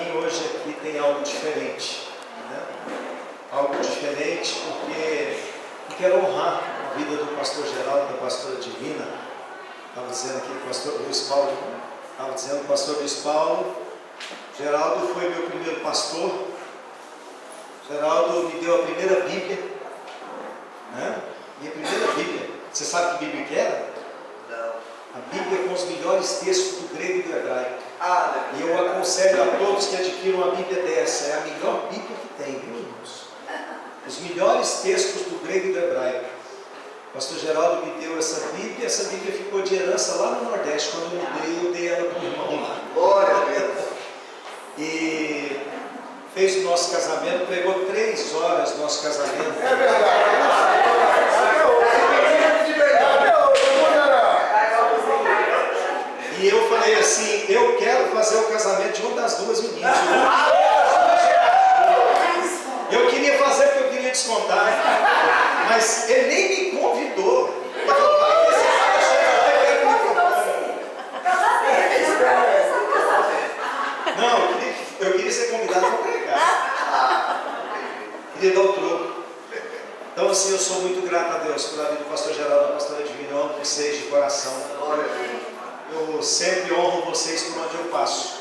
mim hoje aqui tem algo diferente, né? Algo diferente porque eu quero honrar a vida do pastor Geraldo, da pastora Divina. Estava dizendo aqui o pastor Luiz Paulo, estava dizendo o pastor Luiz Paulo, Geraldo foi meu primeiro pastor, Geraldo me deu a primeira Bíblia, né? Minha primeira Bíblia. Você sabe que Bíblia que era? Não. A Bíblia com os melhores textos do grego e do hebraico. E eu Aleluia. aconselho a todos que adquiram uma Bíblia dessa. É a melhor Bíblia que tem, viu, irmãos? Os melhores textos do grego e do hebraico. O pastor Geraldo me deu essa Bíblia ficou de herança lá no Nordeste. Quando eu dei ela para o irmão lá. Glória a Deus. E fez o nosso casamento, pegou 3 horas o nosso casamento. É verdade. E eu falei assim, eu quero fazer o casamento de uma das duas meninas. Eu queria fazer porque eu queria descontar, mas ele nem me convidou. Ele falou, vai que esse cara chega lá e pega o microfone. Não, eu queria ser convidado para pregar. Queria dar o troco. Então assim, eu sou muito grato a Deus pela vida do pastor Geraldo e da pastora Divina. Eu amo vocês de coração. Eu sempre honro vocês por onde eu passo.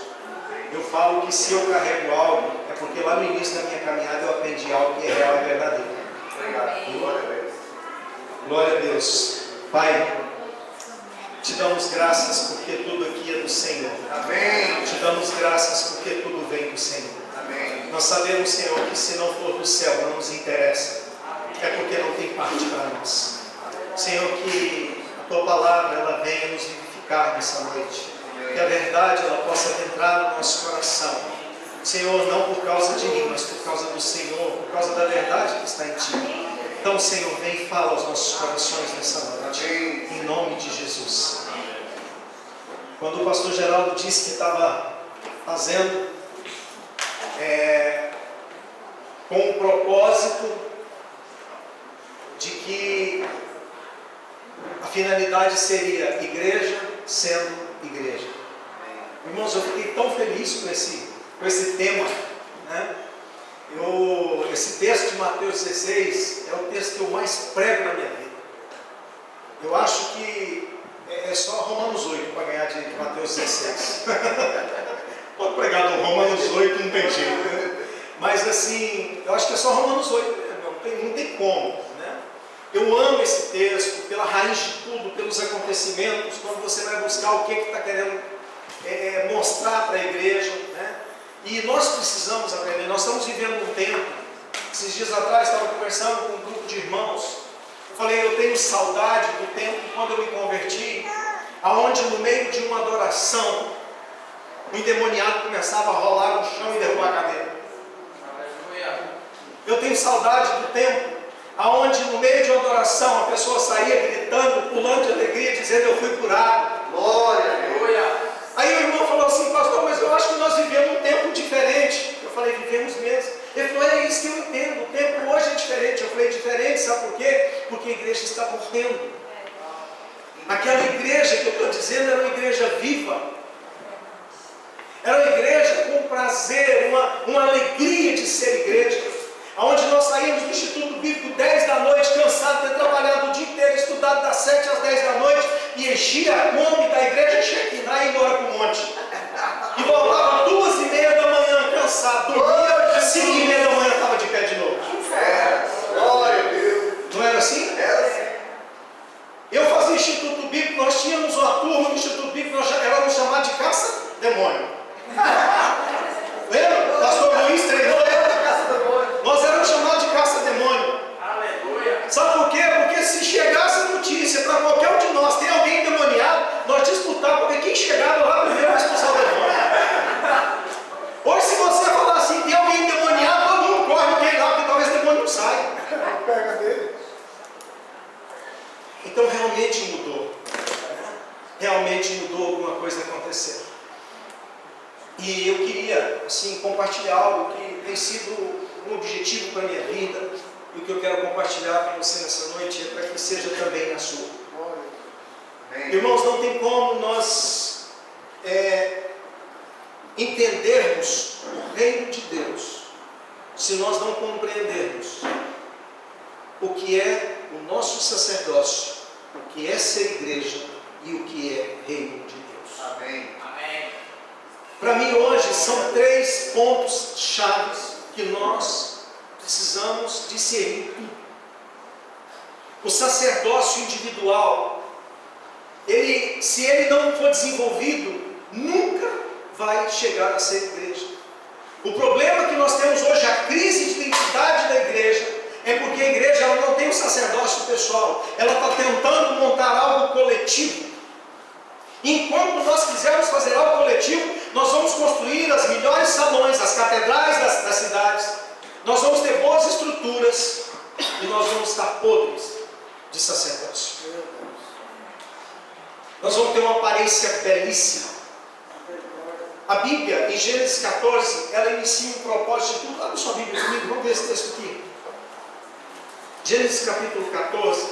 Eu falo que se eu carrego algo, é porque lá no início da minha caminhada eu aprendi algo que é real e verdadeiro. Glória a Deus. Glória a Deus. Pai, te damos graças porque tudo aqui é do Senhor. Amém. Te damos graças porque tudo vem do Senhor. Amém. Nós sabemos, Senhor, que se não for do céu, não nos interessa. É porque não tem parte para nós. Senhor, que a Tua palavra ela venha nos vivificar nessa noite. Que a verdade ela possa entrar no nosso coração. Senhor, não por causa de mim, mas por causa do Senhor, por causa da verdade que está em Ti. Então, Senhor, vem e fala aos nossos corações nessa noite. Em nome de Jesus. Quando o pastor Geraldo disse que estava fazendo com o propósito de que a finalidade seria igreja sendo igreja. Irmãos, eu fiquei tão feliz com esse tema, né? Esse texto de Mateus 16 é o texto que eu mais prego na minha vida. Eu acho que é só Romanos 8 para ganhar de Mateus 16. Pode pregar do Romanos 8, não tem jeito, né? Mas assim, eu acho que é só Romanos 8, né? Não tem como, né? Eu amo esse texto pela raiz de tudo, pelos acontecimentos, quando você vai buscar o que está querendo mostrar para a igreja, né? E nós precisamos aprender, nós estamos vivendo um tempo. Esses dias atrás estava conversando com um grupo de irmãos. Eu falei, eu tenho saudade do tempo quando eu me converti, aonde no meio de uma adoração, o endemoniado começava a rolar no chão e derrubar a cadeira. Eu tenho saudade do tempo aonde no meio de uma adoração a pessoa saía gritando, pulando de alegria, dizendo eu fui curado. Glória a Deus. Aí o irmão falou assim, pastor, mas eu acho que nós vivemos um tempo diferente. Eu falei, vivemos mesmo. Ele falou, é isso que eu entendo, o tempo hoje é diferente. Eu falei, diferente, sabe por quê? Porque a igreja está morrendo. Aquela igreja que eu estou dizendo era uma igreja viva. Era uma igreja com prazer, uma alegria de ser igreja. Onde nós saímos do Instituto Bíblico 10 da noite, cansado de ter trabalhado o dia inteiro, estudado das 7 às 10 da noite, e enchia a Kombi da igreja Shekinah e ia embora para o monte. E voltava 2h30 da manhã, cansado, dormia, 5h30 da manhã estava de pé de novo. Glória a Deus. Não era assim? Eu fazia Instituto Bíblico, nós tínhamos uma turma no Instituto Bíblico, nós éramos chamados de caça-demônio. Lembra? Pastor Luiz treinou nós éramos chamados de caça-demônio. Aleluia. Sabe por quê? Porque se chegasse a notícia para qualquer um de nós, tem alguém endemoniado, nós disputávamos, porque quem chegava lá primeiro vai expulsar o demônio. Hoje, se você falar assim, tem alguém endemoniado, todo mundo corre, não tem lá, porque talvez o demônio não saia. Pega dele. Então realmente mudou. Realmente mudou, alguma coisa aconteceu. E eu queria, assim, compartilhar algo que tem sido um objetivo para a minha vida, e o que eu quero compartilhar com você nessa noite é para que seja também a sua. Irmãos, não tem como nós entendermos o reino de Deus se nós não compreendermos o que é o nosso sacerdócio, o que é ser igreja e o que é reino de Deus. Amém. Para mim hoje são 3 pontos chaves que nós precisamos discernir. O sacerdócio individual, se ele não for desenvolvido, nunca vai chegar a ser igreja. O problema que nós temos hoje, a crise de identidade da igreja, é porque a igreja ela não tem um sacerdócio pessoal, ela está tentando montar algo coletivo. Enquanto nós quisermos fazer algo coletivo, nós vamos construir as melhores salões, as catedrais das cidades, nós vamos ter boas estruturas e nós vamos estar podres de sacerdócio. Nós vamos ter uma aparência belíssima. A Bíblia, em Gênesis 14, ela inicia um propósito de tudo. Abre sua Bíblia comigo, vamos ver esse texto aqui. Gênesis capítulo 14.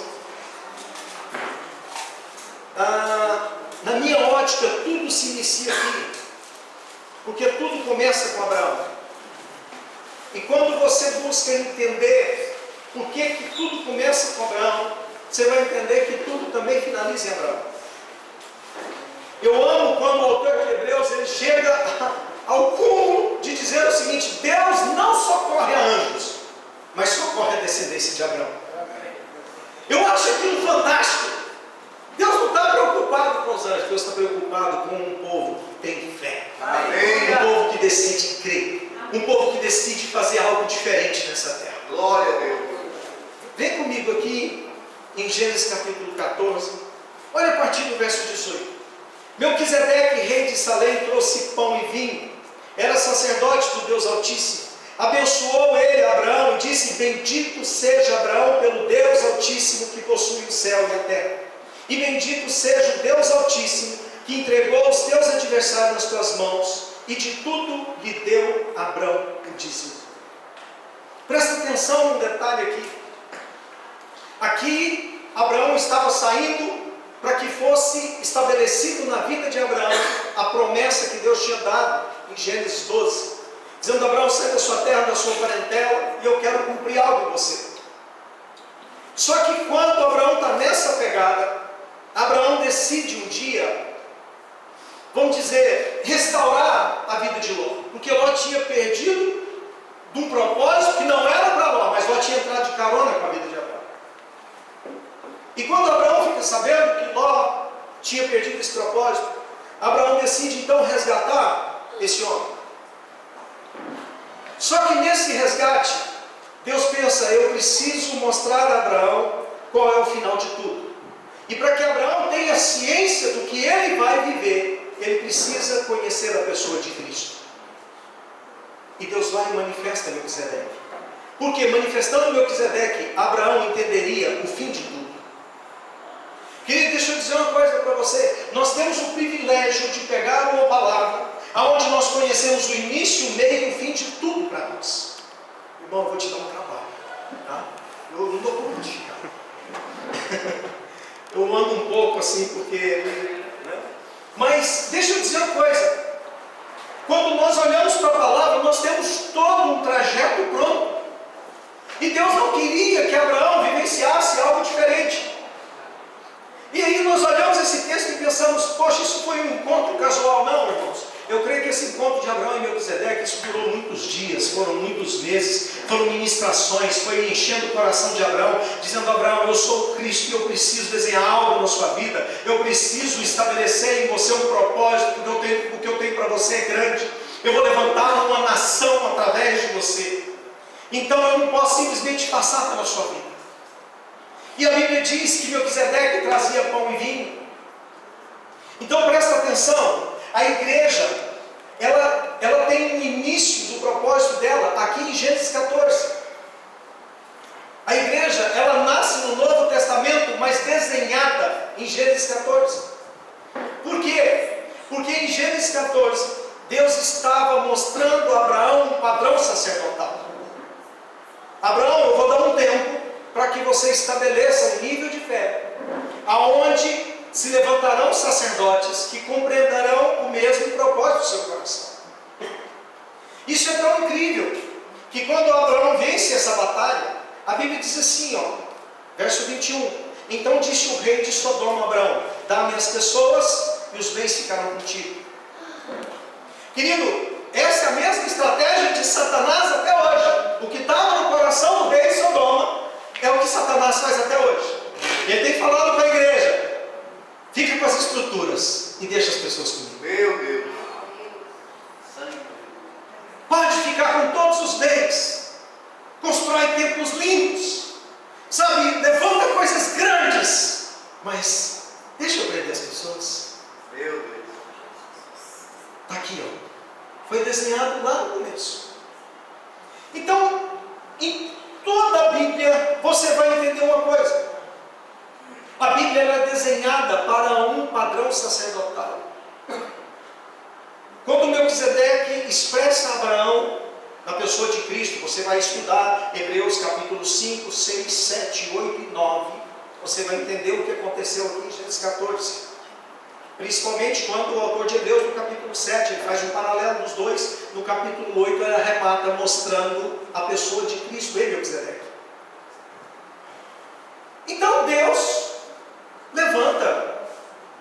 Na minha ótica, tudo se inicia aqui, porque tudo começa com Abraão. E quando você busca entender por que tudo começa com Abraão, você vai entender que tudo também finaliza em Abraão. Eu amo quando o autor de Hebreus ele chega ao cúmulo de dizer o seguinte: Deus não socorre a anjos, mas socorre a descendência de Abraão. Eu acho aquilo fantástico. Deus não está preocupado com os anjos, Deus está preocupado com um povo que tem fé. Amém. Um povo que decide crer, um povo que decide fazer algo diferente nessa terra. Glória a Deus. Vem comigo aqui em Gênesis capítulo 14, olha a partir do verso 18. Melquisedeque, rei de Salém, trouxe pão e vinho, era sacerdote do Deus Altíssimo. Abençoou ele Abraão e disse: bendito seja Abraão pelo Deus Altíssimo que possui o céu e a terra. E bendito seja o Deus Altíssimo que entregou os teus adversários nas tuas mãos, e de tudo lhe deu Abraão o dízimo. Presta atenção num detalhe aqui. Aqui Abraão estava saindo para que fosse estabelecido na vida de Abraão a promessa que Deus tinha dado em Gênesis 12, dizendo: Abraão, sai da sua terra, da sua parentela, e eu quero cumprir algo em você. Só que quando Abraão está nessa pegada, Abraão decide um dia, vamos dizer, restaurar a vida de Ló, porque Ló tinha perdido de um propósito que não era para Ló, mas Ló tinha entrado de carona com a vida de Abraão. E quando Abraão fica sabendo que Ló tinha perdido esse propósito, Abraão decide então resgatar esse homem. Só que nesse resgate, Deus pensa: eu preciso mostrar a Abraão qual é o final de tudo. E para que Abraão tenha ciência do que ele vai viver, ele precisa conhecer a pessoa de Cristo. E Deus vai e manifesta Melquisedeque. Porque manifestando Melquisedeque, Abraão entenderia o fim de tudo. Querido, deixa eu dizer uma coisa para você. Nós temos o privilégio de pegar uma palavra onde nós conhecemos o início, o meio e o fim de tudo para nós. Irmão, eu vou te dar um trabalho, tá? Eu não dou conta de ficar. Eu ando um pouco assim, porque... né? Mas deixa eu dizer uma coisa. Quando nós olhamos para a palavra, nós temos todo um trajeto pronto. E Deus não queria que Abraão vivenciasse algo diferente. E aí nós olhamos esse texto e pensamos: poxa, isso foi um encontro casual. Não, irmãos. Eu creio que esse encontro de Abraão e Melquisedeque, isso durou muitos dias, foram muitos meses, foram ministrações, foi enchendo o coração de Abraão, dizendo: Abraão, eu sou o Cristo e eu preciso desenhar algo na sua vida, eu preciso estabelecer em você um propósito, porque o que eu tenho para você é grande, eu vou levantar uma nação através de você, então eu não posso simplesmente passar pela sua vida. E a Bíblia diz que Melquisedeque trazia pão e vinho. Então presta atenção, a igreja, ela tem um início do propósito dela aqui em Gênesis 14. A igreja, ela nasce no Novo Testamento, mas desenhada em Gênesis 14. Por quê? Porque em Gênesis 14, Deus estava mostrando a Abraão um padrão sacerdotal. Abraão, eu vou dar um tempo para que você estabeleça um nível de fé, aonde se levantarão sacerdotes que compreenderão o mesmo propósito do seu coração. Isso é tão incrível, que quando Abraão vence essa batalha, a Bíblia diz assim, ó, verso 21, então disse o rei de Sodoma a Abraão, dá-me as pessoas e os bens ficarão contigo. Querido, essa é a mesma estratégia de Satanás até hoje. O que estava no coração do rei de Sodoma é o que Satanás faz até hoje. Ele tem falado para a igreja, fica com as estruturas e deixa as pessoas comigo. Meu Deus. Pode ficar com todos os bens, constrói templos lindos, sabe, levanta coisas grandes, mas deixa eu prender as pessoas. Meu Deus. Está aqui, ó. Foi desenhado lá no começo. Então, em toda a Bíblia, você vai entender uma coisa. A Bíblia é desenhada para um padrão sacerdotal. Quando Melquisedeque expressa a Abraão, na pessoa de Cristo, você vai estudar Hebreus capítulos 5, 6, 7, 8 e 9. Você vai entender o que aconteceu aqui em Gênesis 14. Principalmente quando o autor de Hebreus, no capítulo 7, ele faz um paralelo dos dois. No capítulo 8, ele arremata mostrando a pessoa de Cristo, ele, Melquisedeque. Então Deus levanta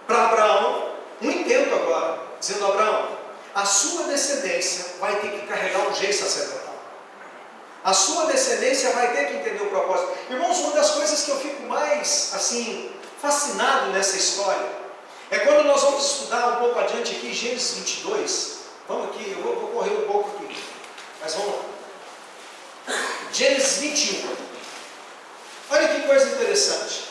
para Abraão um intento agora, dizendo: Abraão, a sua descendência vai ter que carregar o jeito sacerdotal. A sua descendência vai ter que entender o propósito. Irmãos, uma das coisas que eu fico mais, assim, fascinado nessa história, é quando nós vamos estudar um pouco adiante aqui, Gênesis 22. Vamos aqui, eu vou correr um pouco aqui, mas vamos lá. Gênesis 21. Olha que coisa interessante.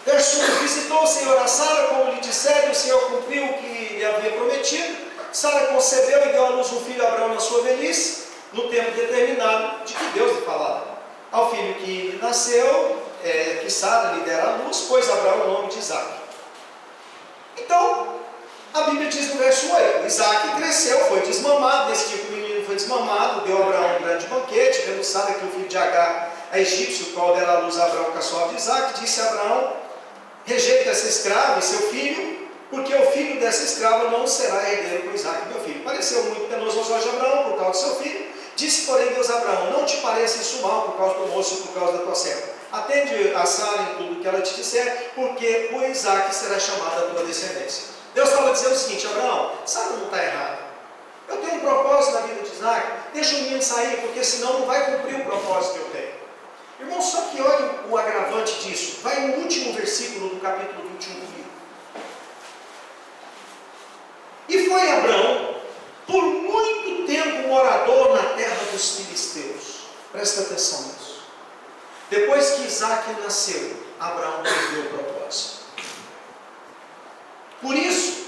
Verso 1: visitou o Senhor a Sara, como lhe dissera, e o Senhor cumpriu o que lhe havia prometido. Sara concebeu e deu à luz um filho a Abraão na sua velhice, no tempo determinado de que Deus lhe falava. Ao filho que lhe nasceu, que Sara lhe dera à luz, pôs Abraão o nome de Isaque. Então, a Bíblia diz no verso 8: Isaque cresceu, foi desmamado. Nesse dia que o menino foi desmamado, deu a Abraão um grande banquete, vendo Sara que o filho de Agar, a egípcio, o qual dera à luz a Abraão, caçoava de Isaque, disse a Abraão: rejeita essa escrava e seu filho, porque o filho dessa escrava não será herdeiro com Isaque, meu filho. Pareceu muito penoso aos olhos de Abraão por causa do seu filho. Disse, porém, Deus a Abraão: não te pareça isso mal por causa do moço e por causa da tua serva. Atende a Sara em tudo que ela te disser, porque por Isaque será chamada a tua descendência. Deus estava dizendo o seguinte: Abraão, Sara não está errada. Eu tenho um propósito na vida de Isaque, deixa o menino sair, porque senão não vai cumprir o propósito que eu tenho. Irmão, só que olha o agravante disso. Vai no último versículo do capítulo 21 comigo. E foi Abraão por muito tempo morador na terra dos filisteus. Presta atenção nisso. Depois que Isaque nasceu, Abraão perdeu o propósito. Por isso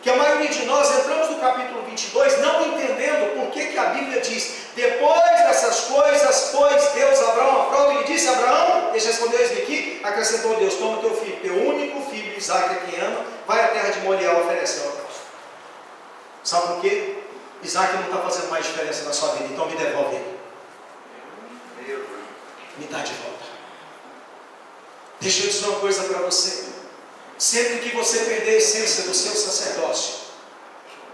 que a maioria de nós entramos no capítulo 22 não entendendo por que a Bíblia diz: depois dessas coisas pôs Deus Abraão à prova, e ele disse: Abraão, deixa eu responder isso aqui, acrescentou Deus: toma teu filho, teu único filho, Isaque, a quem ama, vai à terra de Moriá, oferece ao altar. Sabe por quê? Isaque não está fazendo mais diferença na sua vida, então me devolve ele. Me dá de volta. Deixa eu dizer uma coisa para você. Sempre que você perder a essência do seu sacerdócio,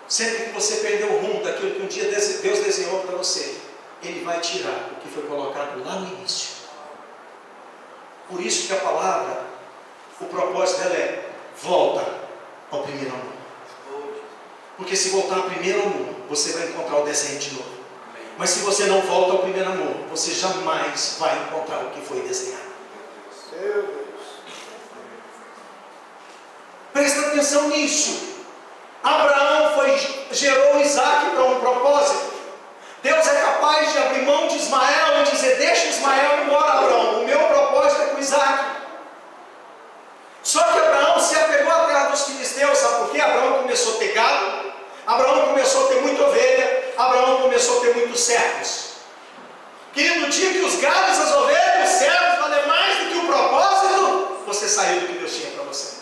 sempre que você perder o rumo daquilo que um dia Deus desenhou para você, Ele vai tirar o que foi colocado lá no início. Por isso que a palavra, o propósito dela é: volta ao primeiro amor. Porque se voltar ao primeiro amor, você vai encontrar o desenho de novo. Mas se você não volta ao primeiro amor, você jamais vai encontrar o que foi desenhado. Meu Deus. Presta atenção nisso. Abraão gerou Isaque para um propósito. Deus é capaz de abrir mão de Ismael e dizer: deixa Ismael embora, Abraão, o meu propósito é com Isaque. Só que Abraão se apegou à terra dos filisteus. Sabe por quê? Abraão começou a ter gado, Abraão começou a ter muita ovelha, Abraão começou a ter muitos servos. Querido, no dia que os gados, as ovelhas, os servos valem mais do que o propósito, você saiu do que Deus tinha para você.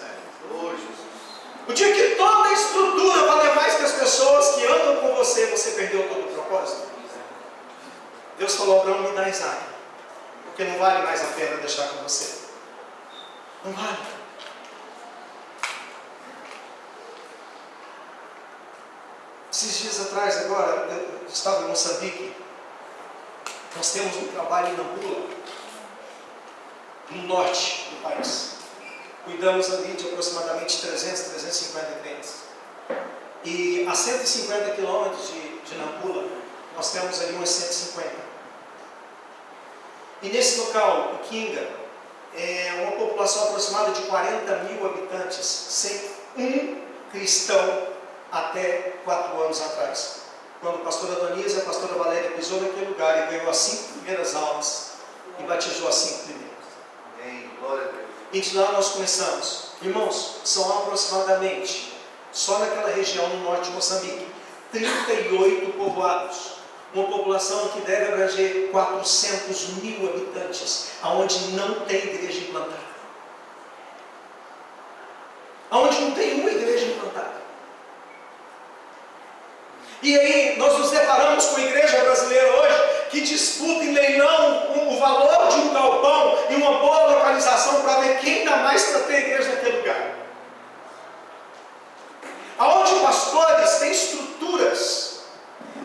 O dia que toda a estrutura vale mais que as pessoas que andam com você, você perdeu todo o propósito. Deus falou: Abraão, me dá Isaque, porque não vale mais a pena deixar com você. Não vale. Esses dias atrás, agora, eu estava em Moçambique. Nós temos um trabalho em Nampula, no norte do país. Cuidamos ali de aproximadamente 300, 350 crentes. E a 150 quilômetros de Nampula, nós temos ali umas 150. E nesse local, Iquinga, é uma população aproximada de 40 mil habitantes, sem um cristão até 4 anos atrás. Quando a pastora Adonias e a pastora Valéria pisou naquele lugar e ganhou as 5 primeiras almas e batizou as 5 primeiras. Amém. Glória a Deus. E de lá nós começamos. Irmãos, são aproximadamente, só naquela região no norte de Moçambique, 38 povoados. Uma população que deve abranger 400 mil habitantes, aonde não tem igreja implantada. Aonde não tem uma igreja implantada. E aí nós nos deparamos com a igreja brasileira hoje, que disputa em leilão o valor de um galpão e uma boa localização para ver quem dá mais para ter igreja naquele lugar. Aonde pastores têm estruturas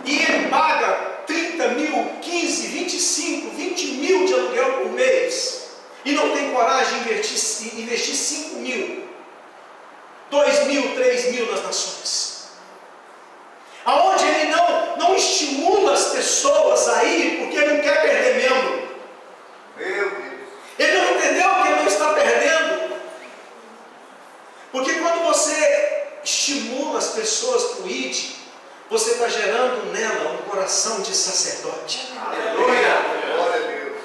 e ele paga 30 mil, 15, 25, 20 mil de aluguel por mês e não tem coragem de investir 5 mil, 2 mil, 3 mil nas nações. Aonde ele não estimula as pessoas a ir porque ele não quer perder membro. Meu Deus. Ele não entendeu que ele não está perdendo. Porque quando você estimula as pessoas para o ID, você está gerando nela um coração de sacerdote. Aleluia. Glória a Deus.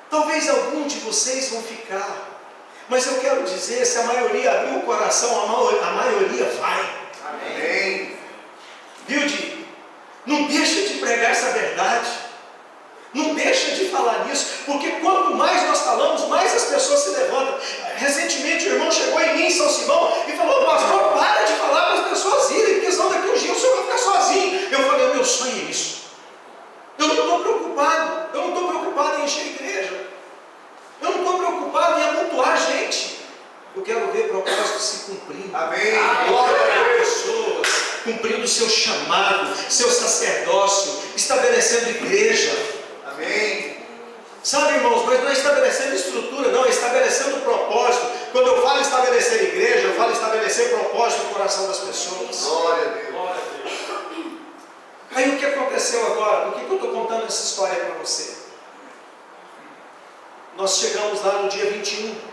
Talvez algum de vocês vão ficar, mas eu quero dizer, se a maioria abrir o coração, a maioria vai. Amém. Viu, Di? Não deixa de pregar essa verdade. Não deixa de falar nisso, porque quanto mais nós falamos, mais as pessoas se levantam. Recentemente o irmão chegou em mim em São Simão e falou: pastor, para de falar para as pessoas irem, porque senão daqui uns dias o senhor vai ficar sozinho. Eu falei: o meu sonho é isso. Eu não estou preocupado em encher a igreja. Eu não estou preocupado em amontoar gente. Eu quero ver propósitos se cumprindo. Amém. Glória a pessoas cumprindo o seu chamado, seu sacerdócio, estabelecendo igreja. Amém. Sabe, irmãos, mas não é estabelecendo estrutura, não, é estabelecendo propósito. Quando eu falo estabelecer igreja, eu falo estabelecer propósito no coração das pessoas. Glória a Deus. Aí o que aconteceu agora? Por que eu estou contando essa história para você? Nós chegamos lá no dia 21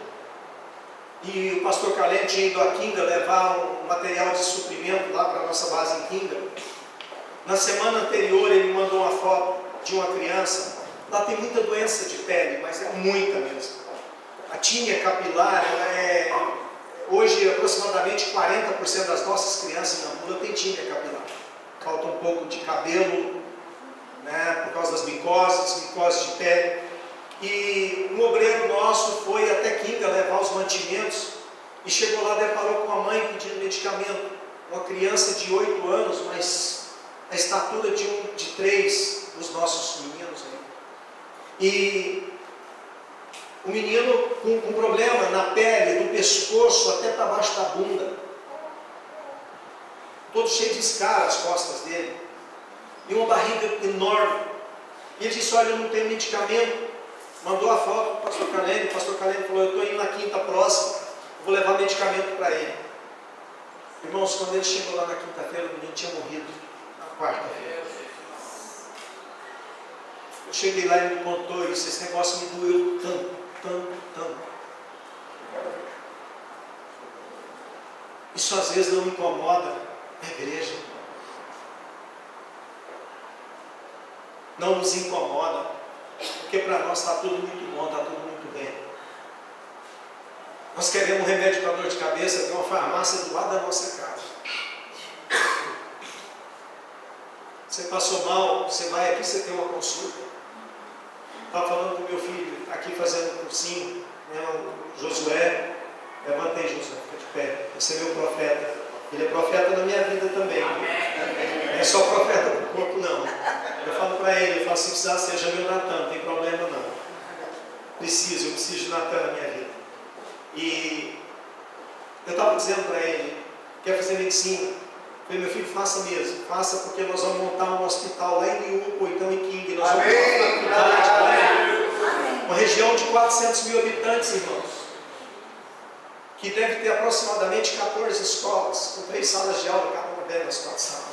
e o pastor Caleb tinha ido a Iquinga levar um material de suprimento lá para a nossa base em Iquinga. Na semana anterior ele mandou uma foto de uma criança. Lá tem muita doença de pele, mas é muita mesmo. A tínia capilar, hoje aproximadamente 40% das nossas crianças na Nampula tem tínia capilar. Falta um pouco de cabelo, né, por causa das micoses de pele. E um obreiro nosso foi até Iquinga levar os mantimentos e chegou lá, deparou com a mãe pedindo medicamento. Uma criança de 8 anos, mas a estatura de 3 dos nossos meninos aí. E o menino com um problema na pele, do pescoço até para baixo da bunda, todo cheio de escaras as costas dele, e uma barriga enorme. E ele disse: olha, eu não tenho medicamento. Mandou a foto para o pastor Caleb falou: eu estou indo na quinta próxima, vou levar medicamento para ele. Irmãos, quando ele chegou lá na quinta-feira, o menino tinha morrido na quarta-feira. Eu cheguei lá e ele me contou isso, esse negócio me doeu tanto. Isso às vezes não me incomoda a igreja. Não nos incomoda, porque para nós está tudo muito bom, está tudo muito bem. Nós queremos um remédio para dor de cabeça, tem uma farmácia do lado da nossa casa. Você passou mal, você vai aqui, você tem uma consulta. Estava falando com meu filho, aqui fazendo um cursinho, né, o Josué. Levanta aí, Josué, fica de pé. Você é meu profeta. Ele é profeta na minha vida também. Não é só profeta para o corpo, não. Eu falo para ele, eu falo: se precisar, seja meu Natan, não tem problema não. Eu preciso de Natan na minha vida. E eu estava dizendo para ele: quer fazer medicina? Falei, meu filho, faça mesmo. Faça, porque nós vamos montar um hospital lá em Liuco, ou então em King. Nós vamos Amém. ter uma faculdade, uma região de 400 mil habitantes, irmãos, que deve ter aproximadamente 14 escolas, com 3 salas de aula, cada uma delas 4 salas.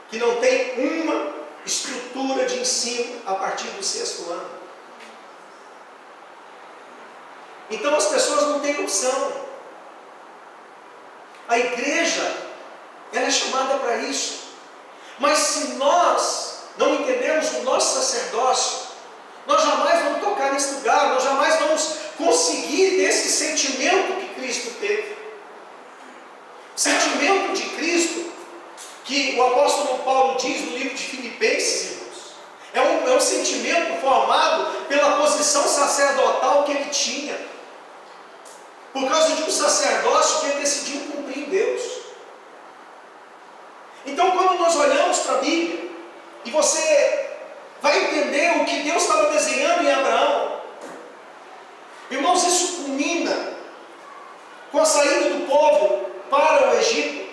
Que não tem uma estrutura de ensino a partir do 6º ano. Então as pessoas não têm opção. A igreja, ela é chamada para isso. Mas se nós não entendemos o nosso sacerdócio, nós jamais vamos tocar nesse lugar, nós jamais vamos conseguir ter esse sentimento que Cristo teve. O sentimento de Cristo, que o apóstolo Paulo diz no livro de Filipenses, irmãos, é um sentimento formado pela posição sacerdotal que ele tinha, por causa de um sacerdócio que ele decidiu cumprir em Deus. Então, quando nós olhamos para a Bíblia, e você vai entender o que Deus estava desenhando em Abraão, irmãos, isso culmina com a saída do povo para o Egito,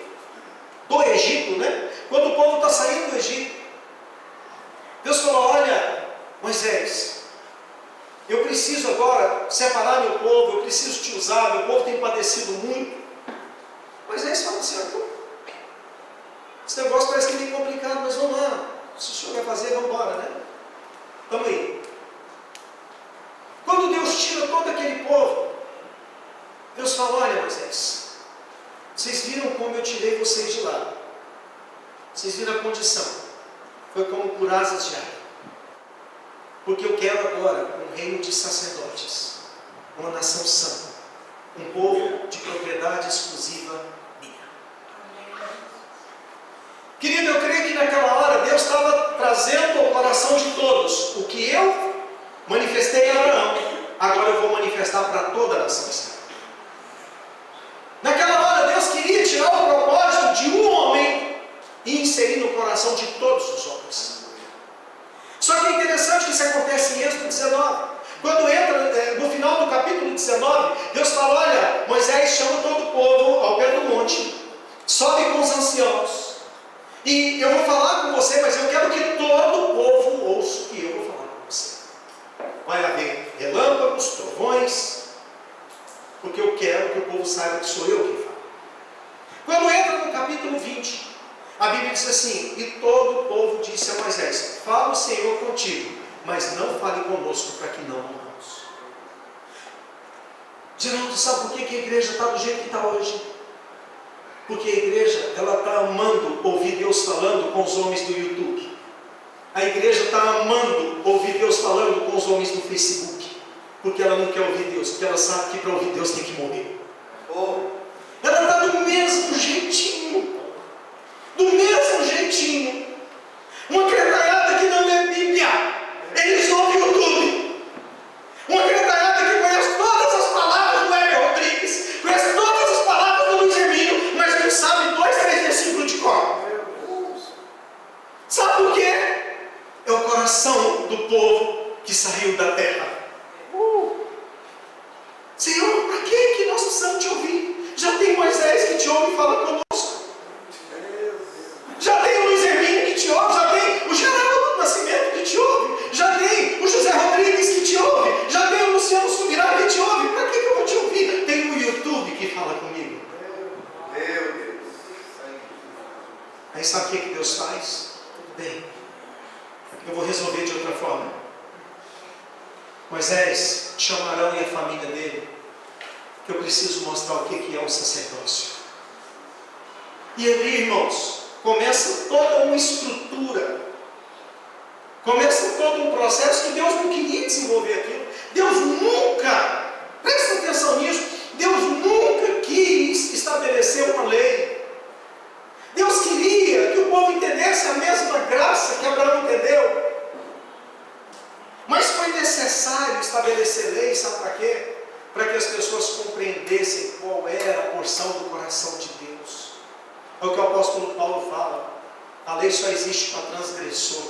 do Egito, né? Quando o povo está saindo do Egito, Deus falou: olha, Moisés, eu preciso agora separar meu povo, eu preciso te usar, meu povo tem padecido muito. Moisés fala assim: esse negócio parece que é meio complicado, mas vamos lá, se o senhor vai fazer, vamos embora, né? Vamos aí. Quando Deus tira todo aquele povo, Deus fala: olha, Moisés, vocês viram como eu tirei vocês de lá, vocês viram a condição, foi como por asas de águia. Porque eu quero agora um reino de sacerdotes, uma nação santa, um povo de propriedade exclusiva minha. Querido, eu creio que naquela hora Deus estava trazendo ao coração de todos o que eu manifestei em Abraão, agora eu vou manifestar para toda a nação santa. Naquela hora Deus queria tirar o propósito de um homem e inserir no coração de todos os homens. Só que é interessante que isso acontece em Êxodo 19. Quando entra no final do capítulo 19, Deus fala: olha, Moisés chama todo o povo ao pé do monte, sobe com os anciãos, e eu vou falar com você, mas eu quero que todo o povo ouça o que eu vou falar com você. Vai haver relâmpagos, trovões, porque eu quero que o povo saiba que sou eu quem fala. Quando entra no capítulo 20, a Bíblia diz assim: e todo o povo disse a Moisés: fala o Senhor contigo, mas não fale conosco, para que não morramos. Geraldo, sabe por que a igreja está do jeito que está hoje? Porque a igreja, ela está amando ouvir Deus falando com os homens do YouTube. A igreja está amando ouvir Deus falando com os homens do Facebook. Porque ela não quer ouvir Deus, porque ela sabe que para ouvir Deus tem que morrer. Ela está do mesmo jeitinho. Do mesmo jeitinho. Uma cretalhada que não lê Bíblia, eles ouvem o YouTube. Uma cretalhada que conhece todas as palavras do Heber Rodrigues, conhece todas as palavras do Luiz Hermínio, mas não sabe 2, 3 versículos de cor. Sabe por quê? É o coração do povo que saiu da terra. Senhor, para que nós precisamos te ouvir? Já tem Moisés que te ouve e fala conosco. Já tem o Luiz Hermínio que te ouve, já tem o Geraldo do Nascimento que te ouve, já tem o José Rodrigues que te ouve, já tem o Luciano Subirá que te ouve. Para que eu vou te ouvir? Tem o YouTube que fala comigo. Meu Deus. Aí sabe o que Deus faz? Tudo bem, eu vou resolver de outra forma. Moisés chama Arão e a família dele, que eu preciso mostrar o que é um sacerdócio. E ali, irmãos, começa toda uma estrutura, começa todo um processo que Deus não queria desenvolver aquilo. Deus nunca, presta atenção nisso, Deus nunca quis estabelecer uma lei. Deus queria que o povo entendesse a mesma graça que Abraão entendeu. Mas foi necessário estabelecer lei, sabe para quê? Para que as pessoas compreendessem qual era a porção do coração de Deus. É o que o apóstolo Paulo fala: a lei só existe para transgressor.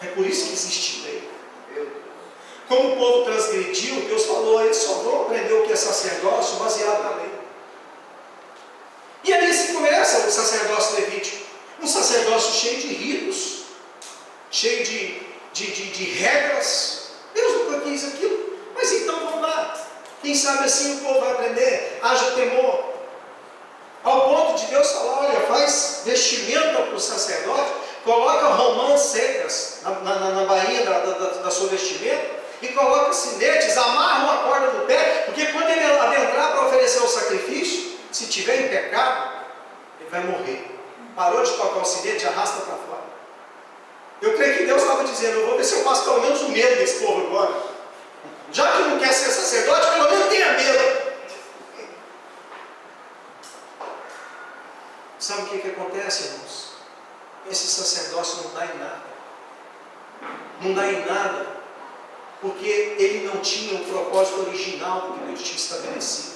É por isso que existe lei. Como o povo transgrediu, Deus falou: eles só vão aprender o que é sacerdócio baseado na lei. Quem sabe assim o povo vai aprender, haja temor. Ao ponto de Deus falar, olha, faz vestimenta para o sacerdote, coloca romãs secas na bainha da sua vestimenta, e coloca sinetes, amarra uma corda no pé, porque quando ele adentrar para oferecer o sacrifício, se tiver em pecado, ele vai morrer. Parou de tocar o sinete, arrasta para fora. Eu creio que Deus estava dizendo, eu vou ver se eu passo pelo menos o medo desse povo agora. Já que não quer ser sacerdote, pelo menos tenha medo. Sabe o que acontece, irmãos? Esse sacerdócio não dá em nada. Não dá em nada, porque ele não tinha o propósito original do que Deus tinha estabelecido.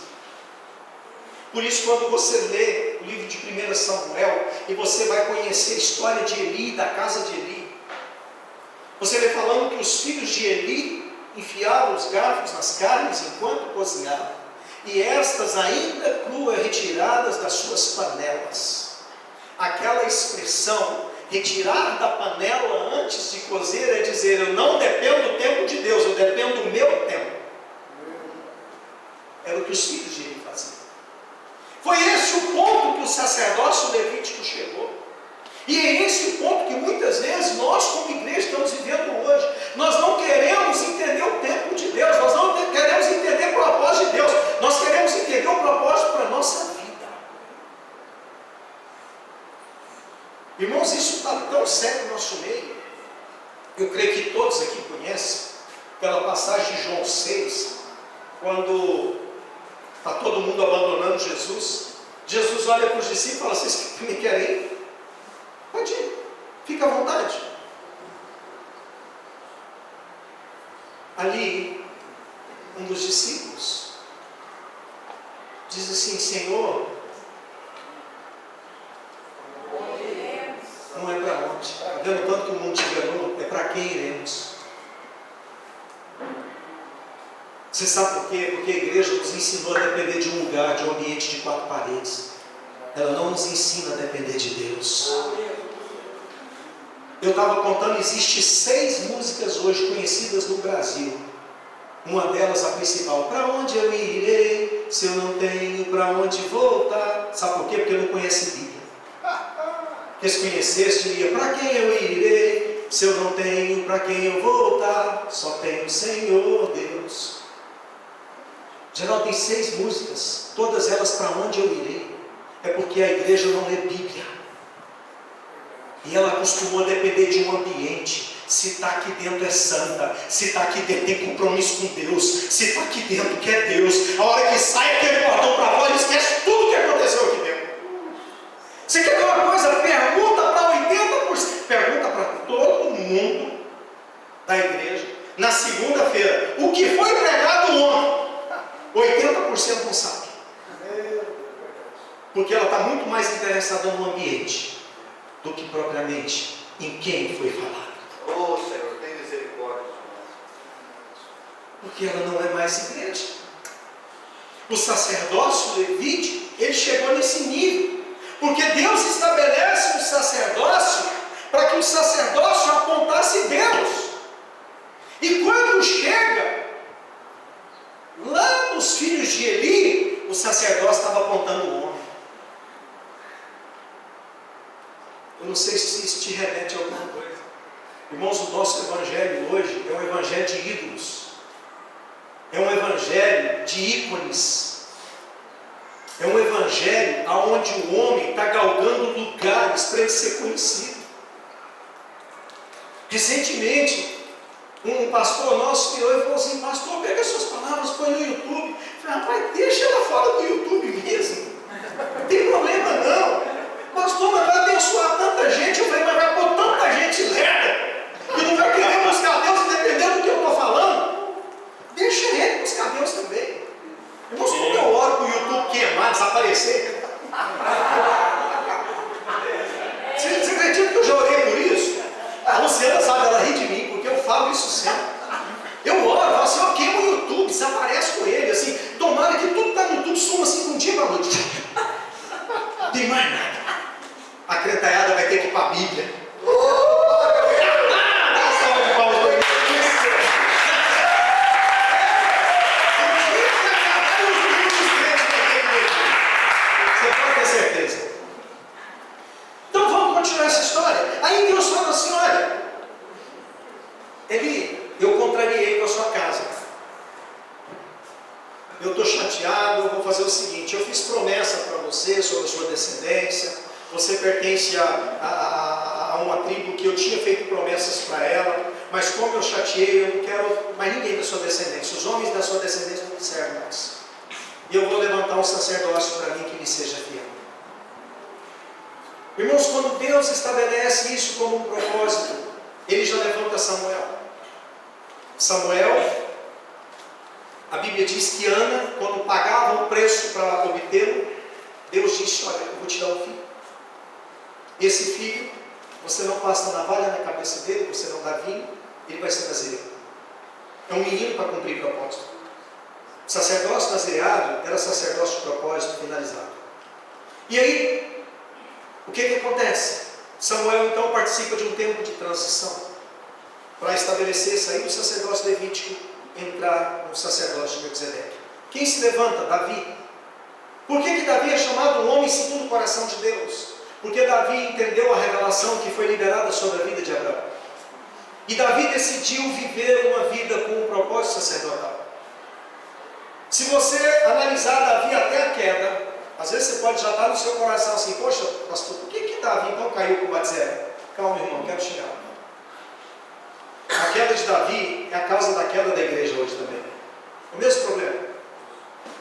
Por isso, quando você lê o livro de 1 Samuel, e você vai conhecer a história de Eli, da casa de Eli, você vê falando que os filhos de Eli enfiavam os garfos nas carnes enquanto cozinhavam, e estas ainda cruas retiradas das suas panelas. Aquela expressão, retirar da panela antes de cozer, é dizer, eu não dependo do tempo de Deus, eu dependo do meu tempo. Era o que os filhos de Eli faziam. Foi esse o ponto que o sacerdócio levítico chegou. E é esse o ponto que muitas vezes nós como igreja estamos vivendo hoje. Nós não queremos entender o tempo de Deus, nós não queremos entender o propósito de Deus, nós queremos entender o propósito para a nossa vida. Irmãos, isso está tão sério no nosso meio. Eu creio que todos aqui conhecem aquela passagem de João 6, quando está todo mundo abandonando Jesus. Jesus olha para os discípulos e fala, vocês me querem ir? Pode ir, fica à vontade. Ali, um dos discípulos diz assim, Senhor, não é para onde? Está vendo tanto que o mundo te enganou? É para quem iremos? Você sabe por quê? Porque a igreja nos ensinou a depender de um lugar, de um ambiente de 4 paredes. Ela não nos ensina a depender de Deus. Eu estava contando, existe 6 músicas hoje conhecidas no Brasil. Uma delas, a principal, para onde eu irei, se eu não tenho para onde voltar? Sabe por quê? Porque eu não conheço Bíblia. Porque se conhecesse, diria, para quem eu irei, se eu não tenho para quem eu voltar? Só tenho o Senhor Deus. Geral tem 6 músicas, todas elas para onde eu irei. É porque a igreja não lê Bíblia. E ela acostumou a depender de um ambiente. Se está aqui dentro é santa, se está aqui dentro tem compromisso com Deus, se está aqui dentro que é Deus. A hora que sai aquele portão para fora, ele esquece tudo que aconteceu aqui dentro. Você quer ver uma coisa? Pergunta para 80%, pergunta para todo mundo da igreja, na segunda-feira, o que foi pregado ontem? 80% não sabe. Porque ela está muito mais interessada no ambiente do que propriamente em quem foi falado. Oh Senhor, tem misericórdia. Porque ela não é mais igreja. O sacerdócio levítico, ele chegou nesse nível. Porque Deus estabelece um sacerdócio para que o sacerdócio apontasse Deus. E quando chega lá nos filhos de Eli, o sacerdócio estava apontando o homem. Eu não sei se isso te remete a alguma coisa. Irmãos, o nosso evangelho hoje é um evangelho de ídolos. É um evangelho de ícones. É um evangelho onde o homem está galgando lugares para ele ser conhecido. Recentemente, um pastor nosso virou e falou assim, pastor, pega suas palavras, põe no YouTube. Eu falei, rapaz, deixa ela fora do YouTube mesmo. Não tem problema não. Pastor, mas vai abençoar tanta gente. Eu falei, mas vai pôr tanta gente lerda que não vai querer buscar Deus independente do que eu estou falando. Deixa ele buscar Deus também. Irmãos, como eu oro para o YouTube queimar, desaparecer? Você acredita que eu já orei por isso? A Luciana sabe, ela ri de mim, porque eu falo isso sempre. Eu oro, eu falo assim, eu queimo o YouTube, desaparece com ele, assim, tomara que tudo que está no YouTube suma assim de um dia para o outro. Não tem mais nada. A cretaiada vai ter que ir para a Bíblia. Dá salva de palmas para mim. eu estou chateado, eu vou fazer o seguinte, eu fiz promessa para você sobre a sua descendência, você pertence a uma tribo que eu tinha feito promessas para ela, mas como eu chateei, eu não quero mais ninguém da sua descendência, os homens da sua descendência não me servem mais. E eu vou levantar um sacerdócio para mim que me seja fiel. Irmãos, quando Deus estabelece isso como um propósito, Ele já levanta Samuel. Samuel, a Bíblia diz que Ana, quando pagava o preço para obtê-lo, Deus disse, olha, eu vou te dar um filho. Esse filho, você não passa navalha na cabeça dele, você não dá vinho, ele vai ser nazireiro. É um menino para cumprir propósito. O sacerdócio nazireado era sacerdócio de propósito finalizado. E aí, o que acontece? Samuel então participa de um tempo de transição para estabelecer, sair do sacerdócio levítico, entrar no sacerdócio de Melquisedeque. Quem se levanta? Davi. Por que Davi é chamado um homem segundo o coração de Deus? Porque Davi entendeu a revelação que foi liberada sobre a vida de Abraão. E Davi decidiu viver uma vida com um propósito sacerdotal. Se você analisar Davi até a queda, às vezes você pode já estar no seu coração assim, poxa, pastor, por que Davi então caiu com Batseba? Calma, irmão, quero chegar. A queda de Davi é a causa da queda da igreja hoje também. O mesmo problema.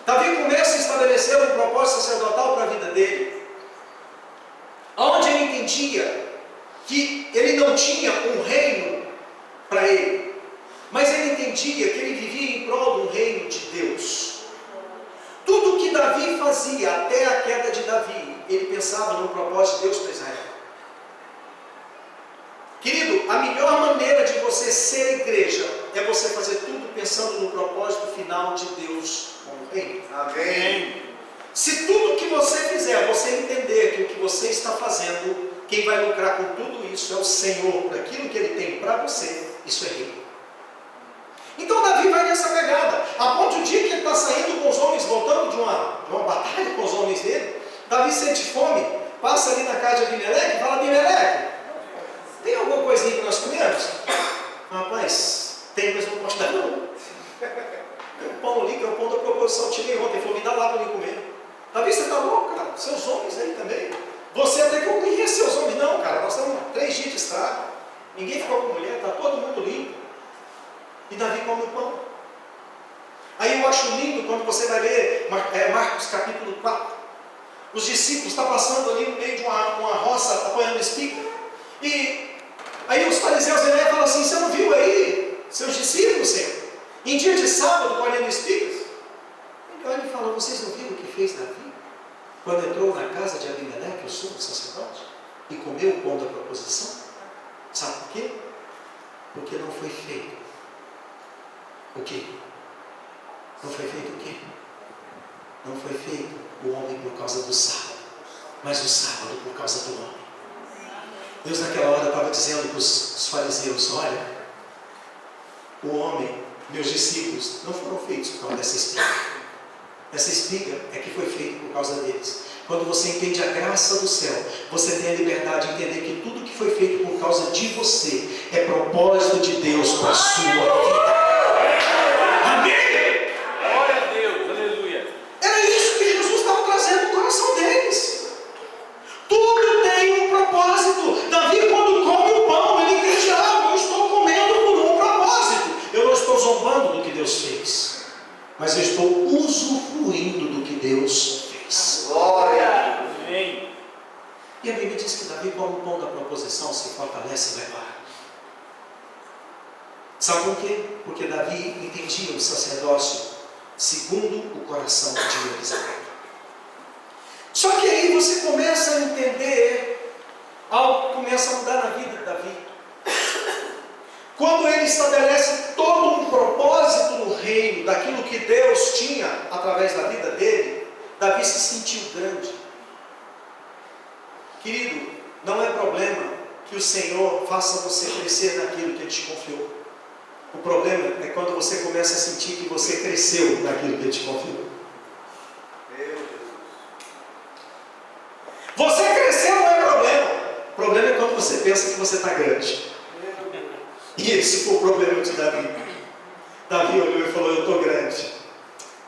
Davi começa a estabelecer um propósito sacerdotal para a vida dele, onde ele entendia que ele não tinha um reino para ele, mas ele entendia que ele vivia em prol do reino de Deus. Tudo que Davi fazia até a queda de Davi, ele pensava no propósito de Deus para Israel. Querido, a melhor maneira de você ser igreja é você fazer tudo pensando no propósito final de Deus como reino. Amém. Se tudo que você fizer, você entender que o que você está fazendo, quem vai lucrar com tudo isso é o Senhor, por aquilo que Ele tem para você, isso é reino. Então Davi vai nessa pegada, a ponto de dia que ele está saindo com os homens, voltando de uma batalha com os homens dele, Davi sente fome, passa ali na casa de Abimeleque e fala, Abimeleque, tem alguma coisinha que nós comemos? Rapaz, tem, mas não posso dar não. Tem um pão ali, que é o pão da proposição, eu tirei ontem, ele falou, me dá lá para mim comer. Davi, você está louco, cara? Seus homens aí também. Você até que eu conheço seus homens, não, cara, nós estamos 3 dias de estrada, ninguém ficou com mulher, está todo mundo limpo. E Davi come o pão. Aí eu acho lindo quando você vai ler Marcos capítulo 4. Os discípulos estão passando ali no meio de uma roça, apanhando espiga. E aí os fariseus falam assim, você não viu aí seus discípulos, Senhor? Em dia de sábado, colhendo espigas? Ele olha e fala, vocês não viram o que fez Davi? Quando entrou na casa de Abimeleque, o sumo sacerdote, e comeu o pão da proposição? Sabe por quê? Porque não foi feito o quê? Não foi feito o quê? Não foi feito o homem por causa do sábado, mas o sábado por causa do homem. Deus naquela hora estava dizendo para os fariseus, olha, o homem, meus discípulos, não foram feitos por causa dessa espiga. Essa espiga é que foi feita por causa deles. Quando você entende a graça do céu, você tem a liberdade de entender que tudo que foi feito por causa de você é propósito de Deus para a sua vida. Amém? Glória a Deus, aleluia. Era isso que Jesus estava trazendo no coração deles. Tudo tem um propósito. Davi, quando come o pão, ele entende algo. Eu estou comendo por um propósito. Eu não estou zombando do que Deus fez, mas eu estou usufruindo do que Deus fez. Glória. Amém. E a Bíblia diz que Davi come o pão da proposição, se fortalece e vai embora. Sabe por quê? Porque Davi entendia o sacerdócio segundo o coração de Melquisedeque. Só que aí você começa a entender, algo começa a mudar na vida de Davi. Quando ele estabelece todo um propósito no reino, daquilo que Deus tinha através da vida dele, Davi se sentiu grande. Querido, não é problema que o Senhor faça você crescer naquilo que Ele te confiou. O problema é quando você começa a sentir que você cresceu naquilo que Ele te confiou. Meu Jesus. Você cresceu não é problema. O problema é quando você pensa que você está grande. E esse foi o problema de Davi. Davi olhou e falou, eu estou grande.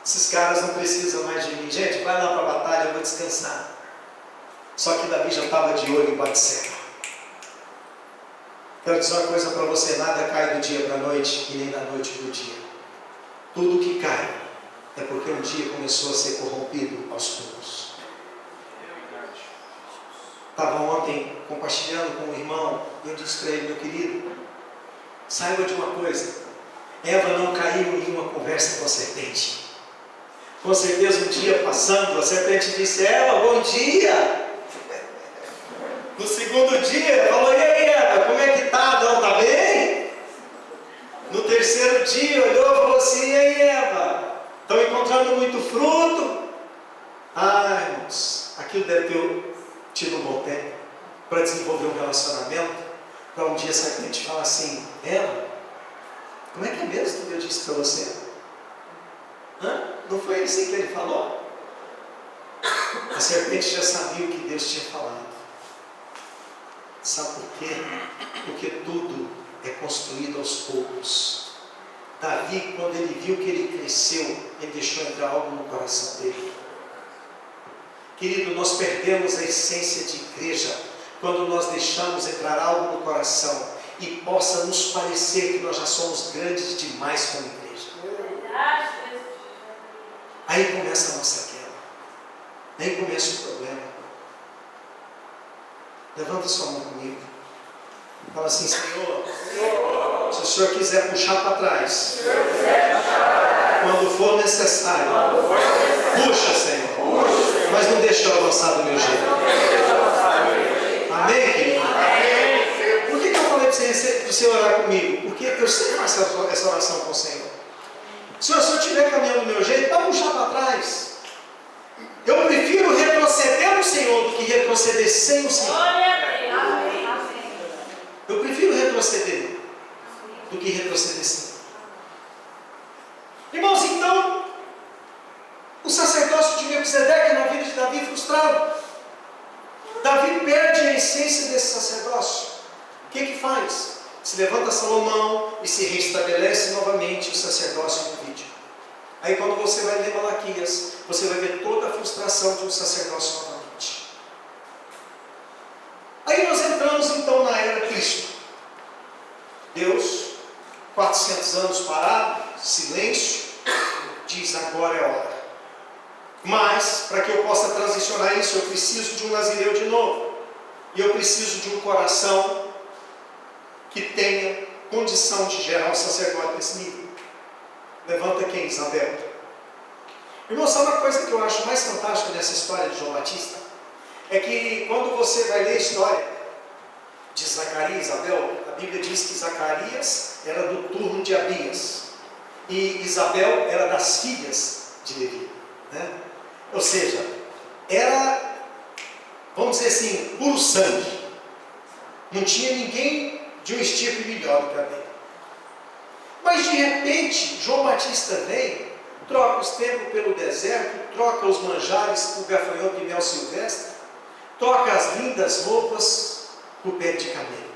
Esses caras caras não precisam mais de mim. Gente, vai lá para a batalha, eu vou descansar. Só que Davi já estava de olho em Batseba. Quero dizer uma coisa para você: nada cai do dia para a noite e nem da noite para o dia. Tudo que cai é porque um dia começou a ser corrompido aos poucos. Estava ontem compartilhando com um irmão e eu disse para ele: meu querido, saiba de uma coisa, Eva não caiu em uma conversa com a serpente. Com certeza um dia passando, a serpente disse: Eva, bom dia. No segundo dia, falou: e aí, Eva, como é que tá? Não, tá bem? No terceiro dia, olhou e falou assim: e aí, Eva, estão encontrando muito fruto? Ah, irmãos, aquilo deve ter tido um bom tempo para desenvolver um relacionamento, para um dia a serpente falar assim: Eva, como é que é mesmo que eu disse para você? Não foi assim que ele falou? A serpente já sabia o que Deus tinha falado. Sabe por quê? Porque tudo é construído aos poucos. Davi, quando ele viu que ele cresceu, ele deixou entrar algo no coração dele. Querido, nós perdemos a essência de igreja quando nós deixamos entrar algo no coração e possa nos parecer que nós já somos grandes demais como igreja. Aí começa a nossa queda. Aí começa o problema. Levanta sua mão comigo. Fala assim: Senhor, se o Senhor quiser puxar para trás, quando for necessário, puxa, Senhor, mas não deixa eu avançar do meu jeito. Amém, querido? Por que eu falei para você orar comigo? Porque eu sempre faço essa oração com o Senhor. Se o Senhor estiver caminhando do meu jeito, vai puxar para trás. Eu prefiro retroceder no Senhor do que retroceder sem o Senhor. Eu prefiro retroceder do que retroceder sem. Irmãos, então, o sacerdócio de Melquisedeque na vida de Davi frustrado. Davi perde a essência desse sacerdócio. O que faz? Se levanta Salomão e se restabelece novamente o sacerdócio levítico. Aí quando você vai ler Malaquias, você vai ver toda a frustração de um sacerdócio novamente. Aí nós entramos então na era Cristo. Deus, 400 anos parado, silêncio, diz: agora é a hora. Mas, para que eu possa transicionar isso, eu preciso de um nazireu de novo. E eu preciso de um coração que tenha condição de gerar um sacerdote desse nível. Levanta quem? Isabel. Irmão, sabe uma coisa que eu acho mais fantástica nessa história de João Batista? É que quando você vai ler a história de Zacarias e Isabel, a Bíblia diz que Zacarias era do turno de Abias e Isabel era das filhas de Levi, né? Ou seja, era, vamos dizer assim, puro sangue. Não tinha ninguém de um estirpe melhor do que Abel. Mas de repente, João Batista vem, troca os templos pelo deserto, troca os manjares por gafanhoto e mel silvestre, troca as lindas roupas por pé de camelo.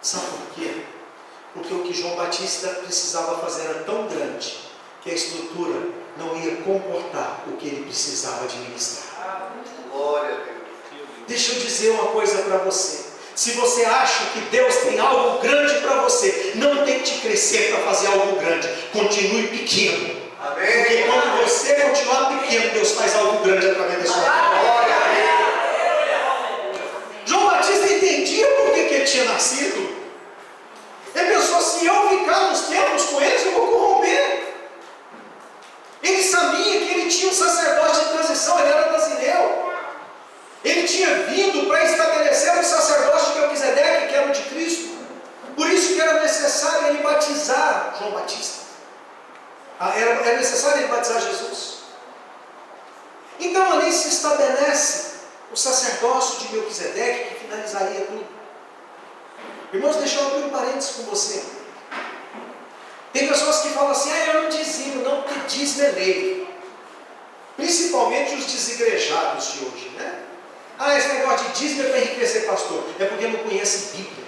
Sabe por quê? Porque o que João Batista precisava fazer era tão grande que a estrutura não ia comportar o que ele precisava administrar. Glória a Deus. Deixa eu dizer uma coisa para você. Se você acha que Deus tem algo grande para você, não tente crescer para fazer algo grande. Continue pequeno. Amém. Porque quando você continuar pequeno, Deus faz algo grande através da sua vida. João Batista entendia por que ele tinha nascido. Ele pensou: se eu ficar nos templos com eles, eu vou corromper. Ele sabia que ele tinha um sacerdote de transição, ele era nazireu. Ele tinha vindo para estabelecer um sacerdócio de Melquisedeque, que era o de Cristo. Por isso que era necessário ele batizar João Batista. Era necessário ele batizar Jesus. Então ali se estabelece o sacerdócio de Melquisedeque, que finalizaria tudo. Irmãos, deixa eu abrir um parênteses com você. Tem pessoas que falam assim: eu não dizimo, não, porque dízimo é lei. Principalmente os desigrejados de hoje, né? Esse negócio de dízimo é para enriquecer pastor. É porque não conhece Bíblia.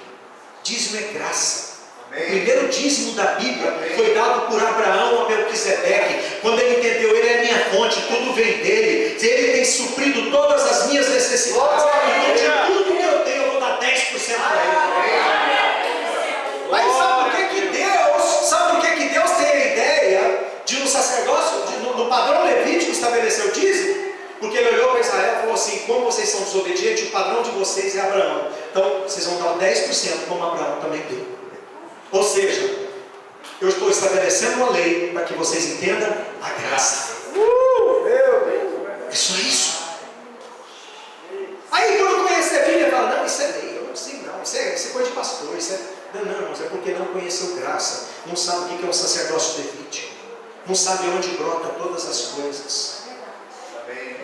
Dízimo é graça. Amém. O primeiro dízimo da Bíblia foi dado por Abraão a Melquisedeque. Quando ele entendeu: ele é minha fonte, tudo vem dele. Ele tem suprido todas as minhas necessidades. E de tudo que eu tenho, eu vou dar 10% para ele. Mas sabe por que Deus tem a ideia de no sacerdócio, no padrão levítico estabelecer o dízimo? Porque ele olhou para Israel e falou assim: como vocês são desobedientes, o padrão de vocês é Abraão. Então vocês vão dar 10%, como Abraão também deu. Ou seja, eu estou estabelecendo uma lei para que vocês entendam a graça. É só isso. Aí quando conhecer a Bíblia, fala: não, isso é lei, eu não sei não, isso é coisa de pastor, isso é... Não, irmãos, é porque não conheceu graça, não sabe o que é um sacerdócio levítico, não sabe onde brota todas as coisas.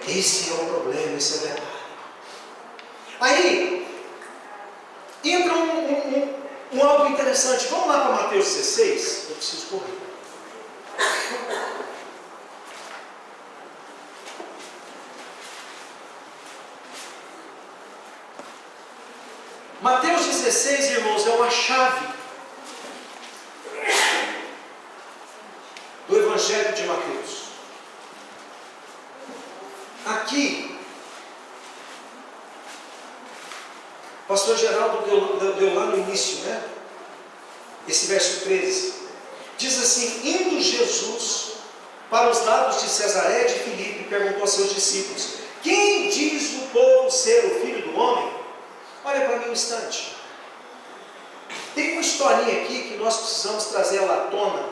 Esse é o problema, esse é o detalhe. Aí entra um algo interessante. Vamos lá para Mateus 16. Eu preciso correr. Mateus 16, irmãos, é uma chave do Evangelho de Mateus. Aqui, o pastor Geraldo deu lá no início, né? Esse verso 13. Diz assim: indo Jesus para os lados de Cesareia de Filipe, perguntou aos seus discípulos: quem diz o povo ser o Filho do Homem? Olha para mim um instante. Tem uma historinha aqui que nós precisamos trazer ela à tona,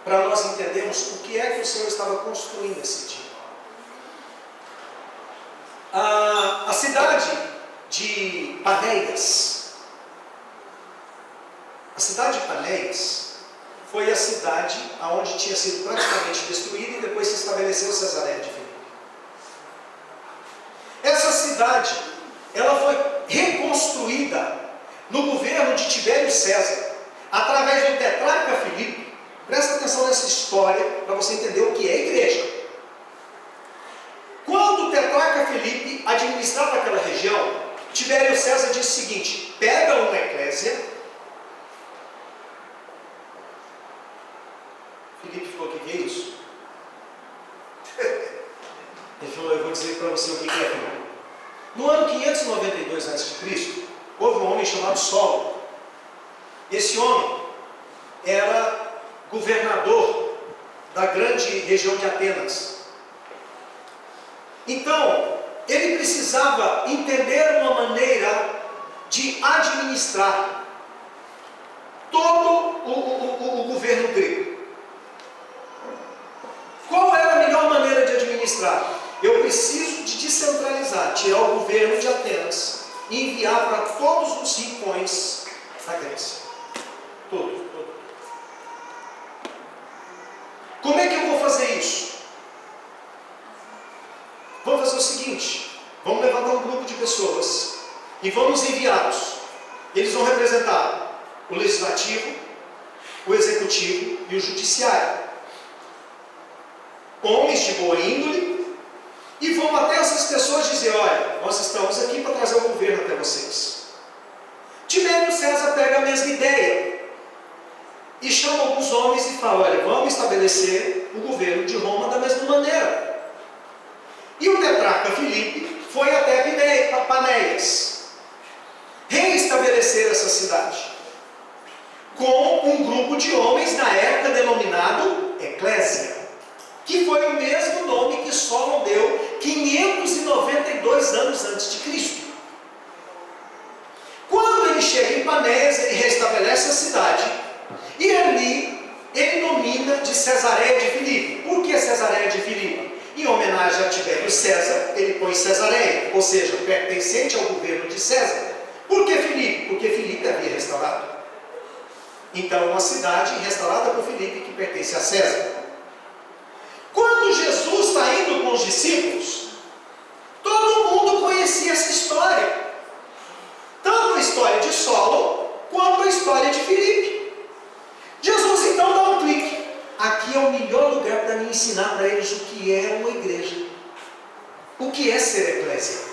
para nós entendermos o que é que o Senhor estava construindo esse dia. A cidade de Panéias, foi a cidade onde tinha sido praticamente destruída e depois se estabeleceu Cesareia de Filipe. Essa cidade, ela foi reconstruída no governo de Tibério César, através do tetrarca Filipe. Presta atenção nessa história para você entender o que é a igreja. Quando o tetrarca Filipe administrava aquela região, Tibério César disse o seguinte: pega uma eclésia. Filipe falou: o que é isso? Ele falou: eu vou dizer para você o que é, Filipe. No ano 592 a.C., houve um homem chamado Saulo. Esse homem era governador da grande região de Atenas. Então, ele precisava entender uma maneira de administrar todo o governo grego. Qual era a melhor maneira de administrar? Eu preciso de descentralizar, tirar o governo de Atenas e enviar para todos os rincões da Grécia. Todos. Como é que eu vou fazer isso? Vamos fazer o seguinte: vamos levantar um grupo de pessoas e vamos enviá-los. Eles vão representar o legislativo, o executivo e o judiciário. Homens de boa índole, e vão até essas pessoas dizer: olha, nós estamos aqui para trazer o governo até vocês. Tibério César pega a mesma ideia e chama alguns homens e fala: olha, vamos estabelecer o governo de Roma da mesma maneira. E o tetrarca Filipe foi até Panéias reestabelecer essa cidade com um grupo de homens na época denominado eclésia, que foi o mesmo nome que Solomon deu 592 anos antes de Cristo. Quando ele chega em Panéias, ele restabelece a cidade, e ali ele nomina de Cesareia de Filipe. Por que Cesareia de Filipe? Em homenagem a Tibério César, ele põe Cesareia, ou seja, pertencente ao governo de César. Por que Filipe? Porque Filipe havia restaurado. Então, uma cidade restaurada por Filipe que pertence a César. Quando Jesus está indo com os discípulos, todo mundo conhecia essa história. Tanto a história de Solomon, quanto a história de Filipe. Jesus então dá um clique. Aqui é o melhor lugar para me ensinar para eles o que é uma igreja. O que é ser eclésia.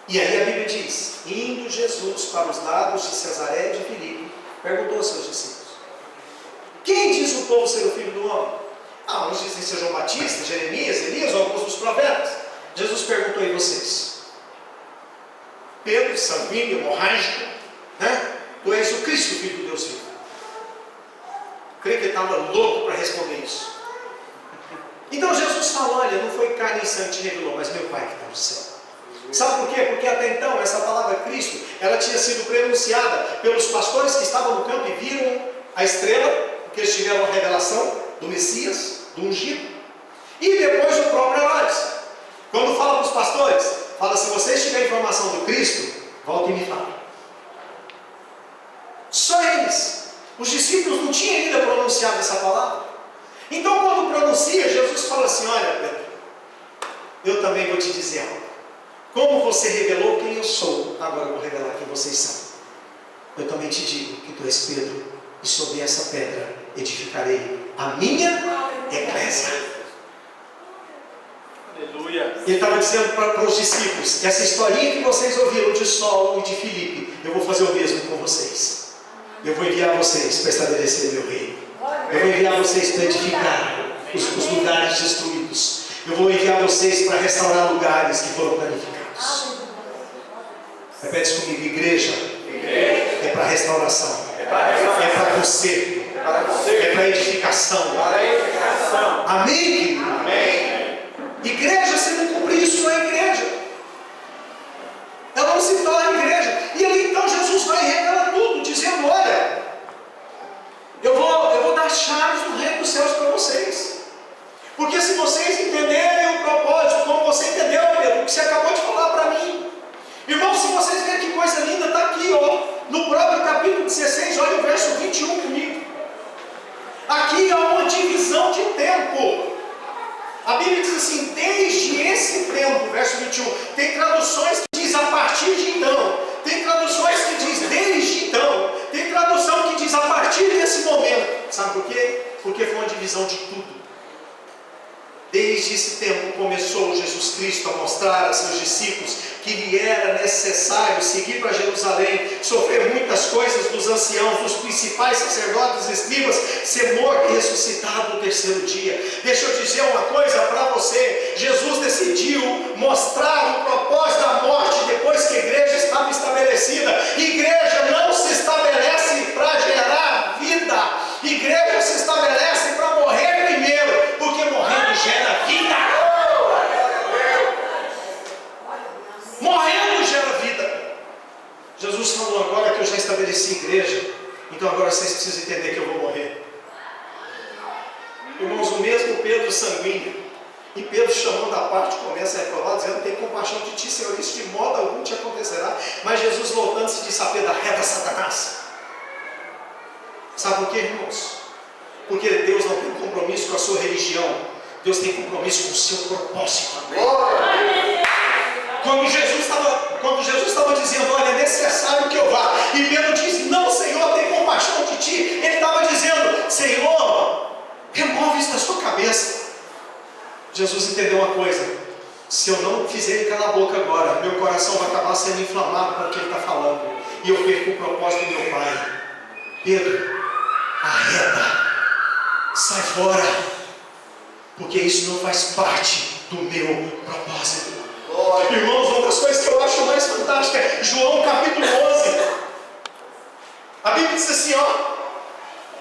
E aí a Bíblia diz: indo Jesus para os lados de Cesareia de Filipe, perguntou aos seus discípulos: quem diz o povo ser o Filho do Homem? alguns dizem que seja João Batista, Jeremias, Elias ou alguns dos profetas. Jesus perguntou: e vocês? Pedro, sanguíneo, hemorrágico, né? Tu és o Cristo, Filho do Deus vivo. Creio que ele estava louco para responder isso. Então Jesus falou: olha, não foi carne e sangue que te revelou, mas meu Pai que está no céu. Sabe por quê? Porque até então essa palavra Cristo, ela tinha sido pronunciada pelos pastores que estavam no campo e viram a estrela, porque eles tiveram a revelação do Messias, do ungido. E depois o próprio Herodes, quando fala para os pastores, fala: se vocês tiverem informação do Cristo, voltem e me falem. Só eles, os discípulos não tinham ainda pronunciado essa palavra. Então quando pronuncia, Jesus fala assim: olha Pedro, eu também vou te dizer algo. Como você revelou quem eu sou, agora eu vou revelar quem vocês são. Eu também te digo que tu és Pedro, e sobre essa pedra edificarei a minha eclésia. Aleluia. Ele estava dizendo para os discípulos: essa historinha que vocês ouviram de Saulo e de Filipe, eu vou fazer o mesmo com vocês. Eu vou enviar vocês para estabelecer o meu reino. Eu vou enviar vocês para edificar os lugares destruídos. Eu vou enviar vocês para restaurar lugares que foram danificados. Repete comigo: igreja é para restauração, é para conserto, é para edificação. Amém? Amém. Igreja, se não cumprir isso, não é igreja. Ela não se torna igreja. E aí então Jesus vai e revela tudo, dizendo: olha, eu vou dar chaves do reino dos céus para vocês. Porque se vocês entenderem o propósito, como você entendeu, Pedro, que você acabou de falar para mim. Irmão, se vocês verem que coisa linda, está aqui, ó, no próprio capítulo 16, olha o verso 21 comigo. Aqui há uma divisão de tempo. A Bíblia diz assim: desde esse tempo, verso 21. Tem traduções que diz a partir de então. Tem traduções que diz desde então. Tem tradução que diz a partir desse momento. Sabe por quê? Porque foi uma divisão de tudo. Desde esse tempo começou Jesus Cristo a mostrar a seus discípulos que lhe era necessário seguir para Jerusalém, sofrer muitas coisas dos anciãos, dos principais sacerdotes e escribas, ser morto e ressuscitado no terceiro dia. Deixa eu dizer uma coisa para você: Jesus decidiu mostrar o propósito da morte depois que a igreja estava estabelecida. Igreja não se estabelece para gerar vida, igreja se estabelece para morrer primeiro, porque morrendo gera vida. Morrendo gera vida. Jesus falou: agora que eu já estabeleci igreja, então agora vocês precisam entender que eu vou morrer. Irmãos, o mesmo Pedro sanguíneo, e Pedro chamando a parte, começa a reprovar, dizendo: tem compaixão de ti, Senhor, isso de modo algum te acontecerá. Mas Jesus voltando-se disse a Pedro: arreda Satanás. Sabe por quê, irmãos? Porque Deus não tem compromisso com a sua religião, Deus tem compromisso com o seu propósito. Quando Jesus estava dizendo: olha, é necessário que eu vá, e Pedro diz: não, Senhor, tem compaixão de ti, ele estava dizendo: Senhor, remove isso da sua cabeça. Jesus entendeu uma coisa: se eu não fizer ele calar a boca agora, meu coração vai acabar sendo inflamado com o que ele está falando, e eu perco o propósito do meu Pai. Pedro, arreda, sai fora, porque isso não faz parte do meu propósito. Irmãos, uma das coisas que eu acho mais fantástica é João capítulo 11. A Bíblia diz assim, ó: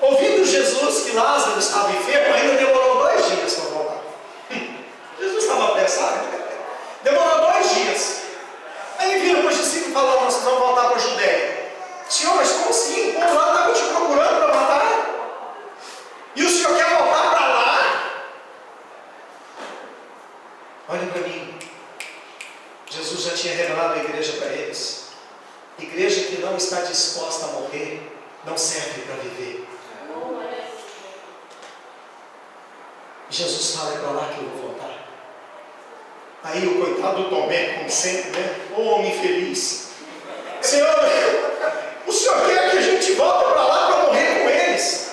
ouvindo Jesus que Lázaro estava enfermo, ainda demorou 2 dias para voltar. Jesus estava apressado, demorou 2 dias. Aí viram os discípulos falando: nós vamos voltar para a Judéia. Senhor, mas como assim? O povo lá estava te procurando para matar, e o Senhor quer voltar para lá? Olhem para mim. Jesus já tinha revelado a igreja para eles. Igreja que não está disposta a morrer não serve para viver. Jesus fala: é para lá que eu vou voltar. Aí o coitado do Tomé, como sempre, né? Ô homem feliz: Senhor, o Senhor quer que a gente volte para lá para morrer com eles?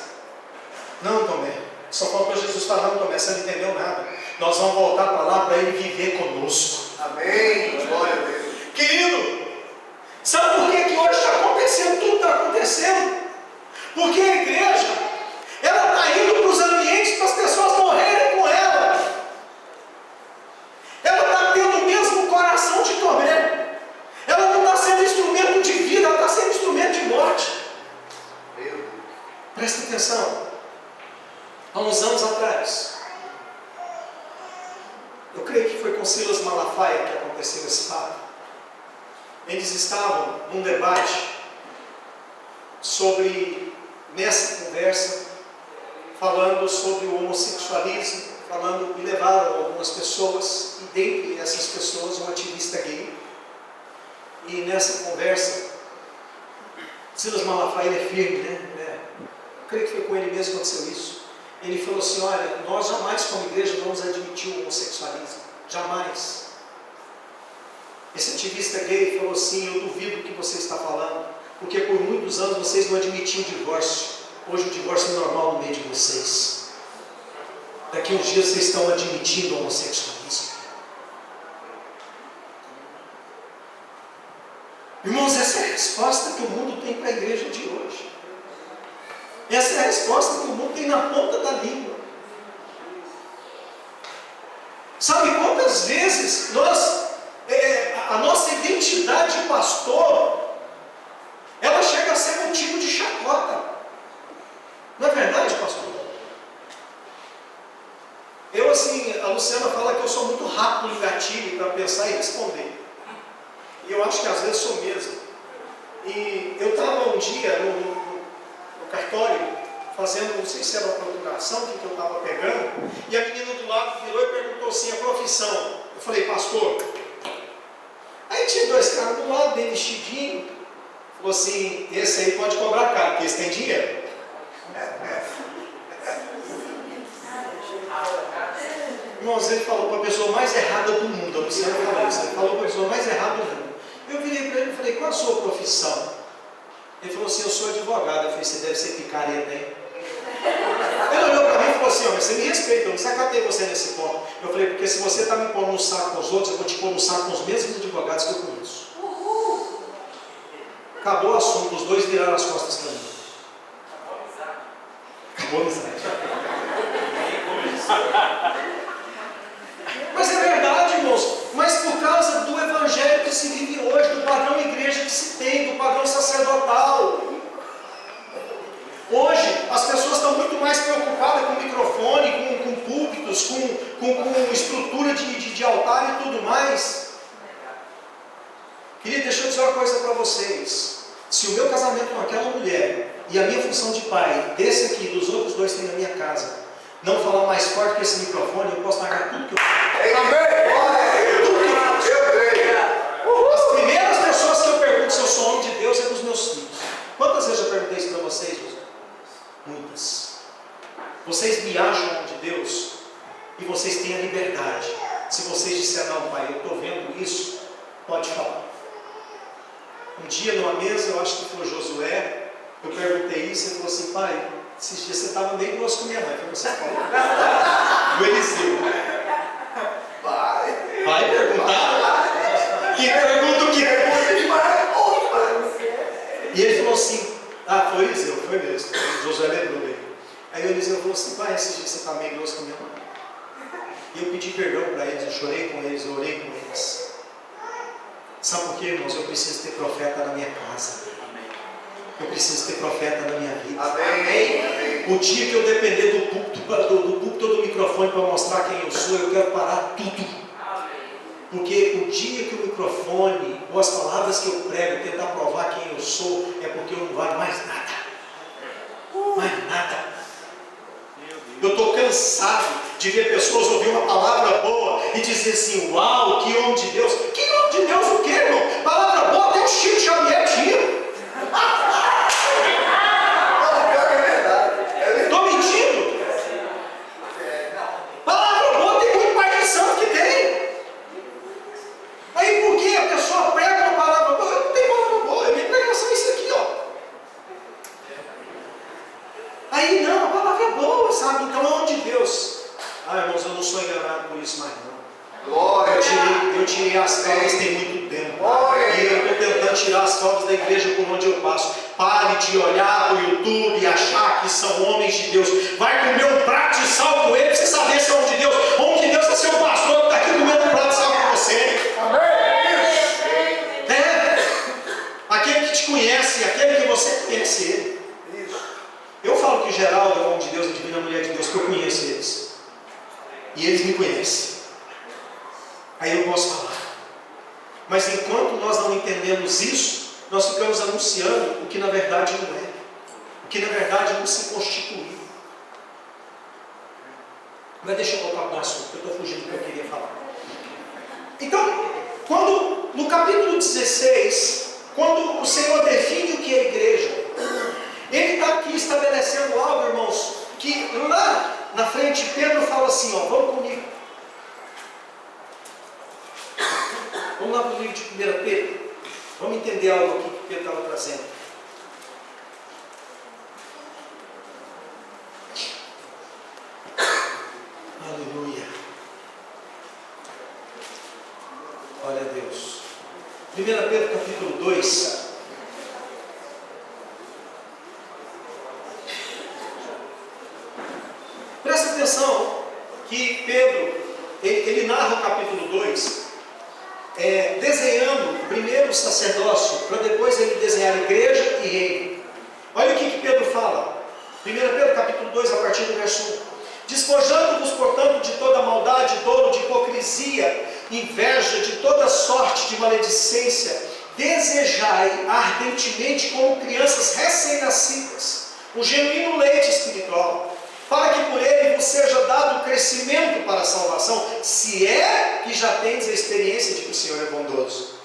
Não, Tomé. Só faltou Jesus falar: não, Tomé, você não entendeu nada. Nós vamos voltar para lá para ele viver conosco. Amém. Glória a Deus. Querido, sabe por que hoje está acontecendo tudo que está acontecendo? Porque a igreja, ela está indo para os ambientes para as pessoas morrerem com creio que foi com Silas Malafaia que aconteceu esse fato. Eles estavam num debate sobre, nessa conversa, falando sobre o homossexualismo, falando, e levaram algumas pessoas, e dentre essas pessoas um ativista gay. E nessa conversa, Silas Malafaia, ele é firme, né? Eu creio que foi com ele mesmo que aconteceu isso. Ele falou assim: olha, nós jamais como igreja vamos admitir o homossexualismo, jamais. Esse ativista gay falou assim: eu duvido do que você está falando, porque por muitos anos vocês não admitiam o divórcio. Hoje o divórcio é normal no meio de vocês. Daqui uns dias vocês estão admitindo o homossexualismo. Irmãos, essa é a resposta que o mundo tem para a igreja de hoje. Essa é a resposta que o mundo tem na ponta da língua. Sabe quantas vezes a nossa identidade de pastor, ela chega a ser motivo de chacota? Não é verdade, pastor? A Luciana fala que eu sou muito rápido no gatilho para pensar e responder. E eu acho que às vezes sou mesmo. E eu estava um dia no cartório, fazendo, não sei se era uma procuração, o que eu estava pegando, e a menina do lado virou e perguntou assim: a profissão? Eu falei: pastor. Aí tinha dois caras do lado, bem vestidinho, falou assim: esse aí pode cobrar caro, porque esse tem dinheiro. Irmãos, ele falou para a pessoa mais errada do mundo. A Luciana falou isso, ele falou para a pessoa mais errada do mundo. Eu virei para ele e falei: qual a sua profissão? Ele falou assim: eu sou advogado. Eu falei: você deve ser picareta, hein? Ele olhou para mim e falou assim: mas você me respeita, eu não sacatei você nesse ponto. Eu falei: porque se você está me pondo no saco com os outros, eu vou te pôr no saco com os mesmos advogados que eu conheço. Acabou o assunto, os dois viraram as costas para mim. Acabou a amizade. Mas é verdade, irmãos. Mas por causa do evangelho que se vive hoje, do padrão igreja que se tem, do padrão sacerdotal. Hoje as pessoas estão muito mais preocupadas com microfone, com púlpitos, com estrutura de altar e tudo mais. Queria deixar eu dizer uma coisa para vocês. Se o meu casamento com aquela mulher e a minha função de pai, desse aqui, dos outros dois que tem na minha casa, não falar mais forte que esse microfone, eu posso largar tudo que eu faço. Amém. Tudo que eu faço. Eu creio. As primeiras pessoas que eu pergunto se eu sou homem de Deus é dos meus filhos. Quantas vezes eu perguntei isso para vocês? Muitas. Vocês me acham homem de Deus e vocês têm a liberdade. Se vocês disserem: não, pai, eu estou vendo isso, pode falar. Um dia numa mesa, eu acho que foi o Josué, eu perguntei isso e ele falou assim: pai, esses dias você estava bem grosso com minha mãe. Foi você que falou. O Eliseu. Vai perguntar? Que pergunta o que? E ele falou assim: ah, foi o Eliseu, foi mesmo. O Josué lembrou dele. Aí o Eliseu falou assim: pai, esses dias você está meio grosso com minha mãe. E eu pedi perdão para eles, eu chorei com eles, eu orei com eles. Sabe por quê, irmãos? Eu preciso ter profeta na minha casa. Eu preciso ter profeta na minha vida. Amém. O dia que eu depender do púlpito ou do microfone para mostrar quem eu sou, eu quero parar tudo. Porque o dia que o microfone ou as palavras que eu prego tentar provar quem eu sou, é porque eu não valho mais nada. Mais nada. Eu estou cansado de ver pessoas ouvir uma palavra boa e dizer assim: uau, que homem de Deus. Que homem de Deus o quê, irmão? Palavra boa até o Chico Xavier tinha. Estou mentindo? Palavra boa tem muito pai de santo que tem. Aí por que a pessoa prega uma palavra boa? Eu não tenho palavra boa, a minha pregação é isso aqui, ó. Aí não, a palavra é boa, sabe? Então é onde Deus. Ah, irmãos, eu não sou enganado por isso mais não. Glória. Eu tirei as trevas tem muito tempo. Glória. E eu estou tentando tirar as trevas da igreja por onde eu passo. Pare de olhar para o YouTube e achar que são homens de Deus. Vai comer um prato de sal com ele para você saber se é homem de Deus. Homem de Deus é seu pastor que está aqui comendo um prato de sal com você. Amém. Aquele que te conhece, aquele que você conhece ele. Eu falo que Geraldo é o homem de Deus, a Divina Mulher de Deus, porque eu conheço eles. E eles me conhecem. aí eu posso falar. Mas enquanto nós não entendemos isso, nós ficamos anunciando o que na verdade não é, o que na verdade não se constituiu. Mas deixa eu voltar para o assunto, eu estou fugindo do que eu queria falar. Então, quando no capítulo 16, quando o Senhor define o que é igreja, Ele está aqui estabelecendo algo, irmãos, que lá na frente Pedro fala assim, ó, vamos comigo. Vamos lá para o livro de 1 Pedro. Vamos entender algo aqui que Pedro estava trazendo. Aleluia. Glória a Deus. 1 Pedro capítulo 2. Presta atenção que Pedro, ele narra o capítulo 2, desenhando primeiro o sacerdócio, para depois ele desenhar igreja e reino. Olha o que Pedro fala. 1 Pedro capítulo 2, a partir do verso 1. Despojando-vos, portanto, de toda maldade, dolo, de hipocrisia, inveja, de toda sorte de maledicência, desejai ardentemente como crianças recém-nascidas o genuíno leite espiritual, para que por ele vos seja dado crescimento para a salvação, se é que já tendes a experiência de que o Senhor é bondoso.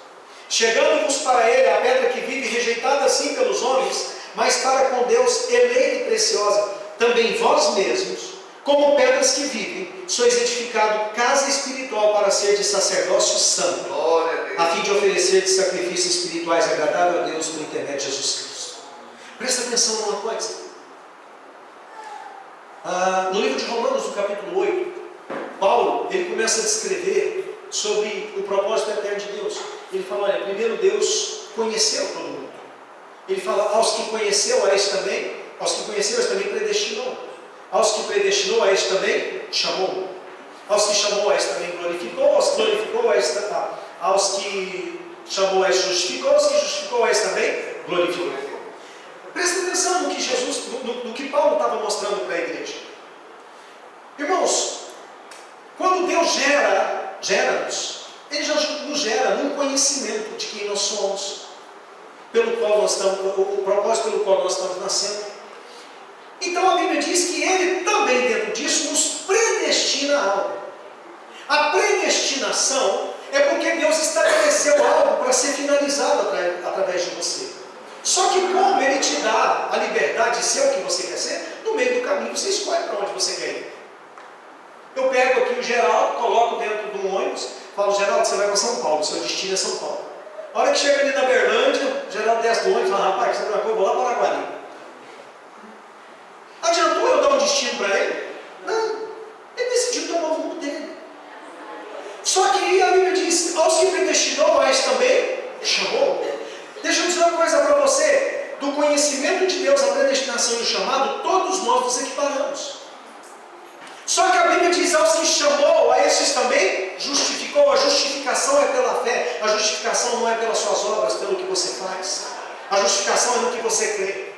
Chegando-vos para ele a pedra que vive, rejeitada assim pelos homens, mas para com Deus eleita e preciosa, também vós mesmos, como pedras que vivem, sois edificado casa espiritual para ser de sacerdócio santo, a fim de oferecer de sacrifícios espirituais agradável a Deus por intermédio de Jesus Cristo. Presta atenção numa coisa. No livro de Romanos, no capítulo 8, Paulo, ele começa a descrever sobre o propósito eterno de Deus. Ele fala, olha, primeiro Deus conheceu todo mundo. Ele fala, aos que conheceu, a este também, aos que conheceu, a este também predestinou. Aos que predestinou, a este também chamou. Aos que chamou, a este também glorificou. Aos que glorificou, a este aos que chamou, a este justificou. Aos que justificou, a este também glorificou. Presta atenção no que Jesus, no que Paulo estava mostrando para a igreja. Irmãos, quando Deus gera-nos, Ele já nos gera num conhecimento de quem nós somos, pelo qual nós estamos, o propósito pelo qual nós estamos nascendo. Então a Bíblia diz que Ele também dentro disso nos predestina a algo. A predestinação é porque Deus estabeleceu algo para ser finalizado através de você. Só que como Ele te dá a liberdade de ser o que você quer ser, no meio do caminho você escolhe para onde você quer ir. Eu pego aqui o Geraldo, coloco dentro de um ônibus, falo, Geraldo, você vai para São Paulo, seu destino é São Paulo. A hora que chega ali na Berlândia, o Geraldo desce do ônibus e fala, rapaz, você vai lá para Araguari. Adiantou eu dar um destino para ele? Não. Ele decidiu tomar o rumo dele. Só que aí a Bíblia diz, aos que predestinou, a este também chamou. Deixa eu dizer uma coisa para você. Do conhecimento de Deus, a predestinação e o chamado, todos nós nos equiparamos. Só que a Bíblia diz, aos que chamou, a estes também justificou. A justificação é pela fé. A justificação não é pelas suas obras, pelo que você faz. A justificação é no que você crê.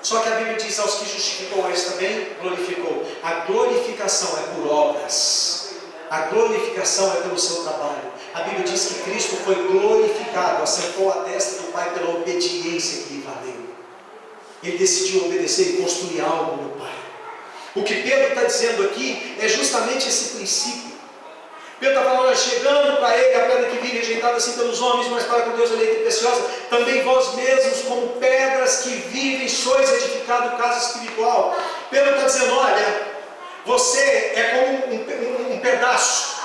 Só que a Bíblia diz, aos que justificou, a estes também glorificou. A glorificação é por obras. A glorificação é pelo seu trabalho. A Bíblia diz que Cristo foi glorificado, assentou à destra do Pai pela obediência que lhe valeu. Ele decidiu obedecer e construir algo no Pai. O que Pedro está dizendo aqui é justamente esse princípio. Pedro está falando, chegando para ele, a pedra que vive rejeitada assim pelos homens, mas para com Deus eleita e preciosa, também vós mesmos, como pedras que vivem, sois edificado casa espiritual. Pedro está dizendo, olha, você é como um pedaço,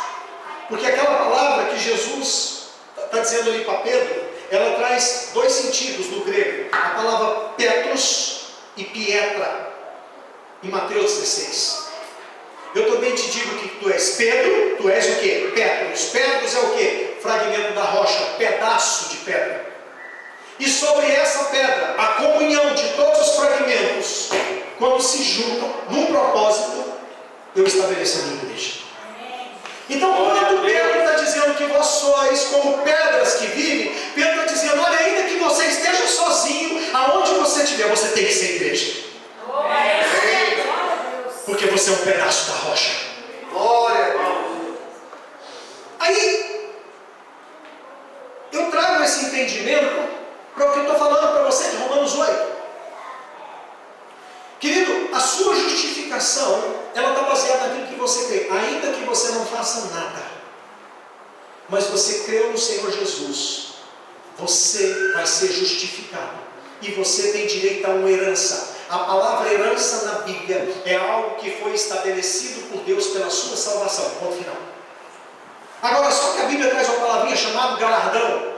porque aquela palavra que Jesus está dizendo ali para Pedro, ela traz dois sentidos no grego, a palavra Petros e Pietra, em Mateus 16. Eu também te digo que tu és Pedro, tu és o que? Petros. Petros é o que? Fragmento da rocha, pedaço de pedra. E sobre essa pedra, a comunhão de todos os fragmentos, quando se juntam num propósito, eu estabeleço a minha igreja. Então, quando Pedro está dizendo que vós sois como pedras que vivem, Pedro está dizendo, olha, ainda que você esteja sozinho, aonde você estiver, você tem que ser igreja. Porque você é um pedaço da rocha. Glória a Deus. Aí você não faça nada, mas você creu no Senhor Jesus, você vai ser justificado e você tem direito a uma herança. A palavra herança na Bíblia é algo que foi estabelecido por Deus pela sua salvação. Ponto final. Agora, só que a Bíblia traz uma palavrinha chamada galardão.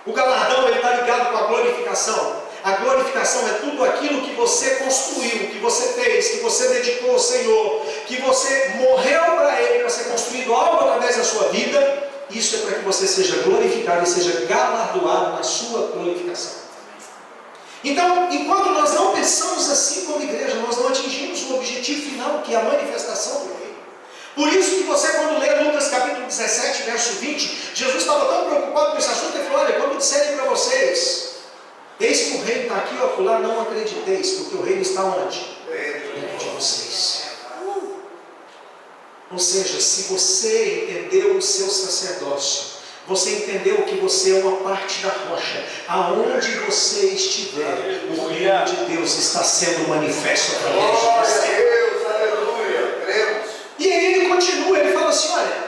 O galardão está ligado com a glorificação. A glorificação é tudo aquilo que você construiu, que você fez, que você dedicou ao Senhor, que você morreu para Ele, para ser construído algo através da sua vida. Isso é para que você seja glorificado e seja galardoado na sua glorificação. Então, enquanto nós não pensamos assim como igreja, nós não atingimos o objetivo final, que é a manifestação do Reino. Por isso que você, quando lê Lucas capítulo 17, verso 20, Jesus estava tão preocupado com esse assunto, ele falou: olha, quando disserem para vocês, eis que o reino está aqui ou acolá, não acrediteis, porque o reino está onde? Dentro de vocês. Ou seja, se você entendeu o seu sacerdócio, você entendeu que você é uma parte da rocha, aonde você estiver, o reino de Deus está sendo manifesto através de você. Deus, aleluia, cremos. E aí ele continua, ele fala assim, olha,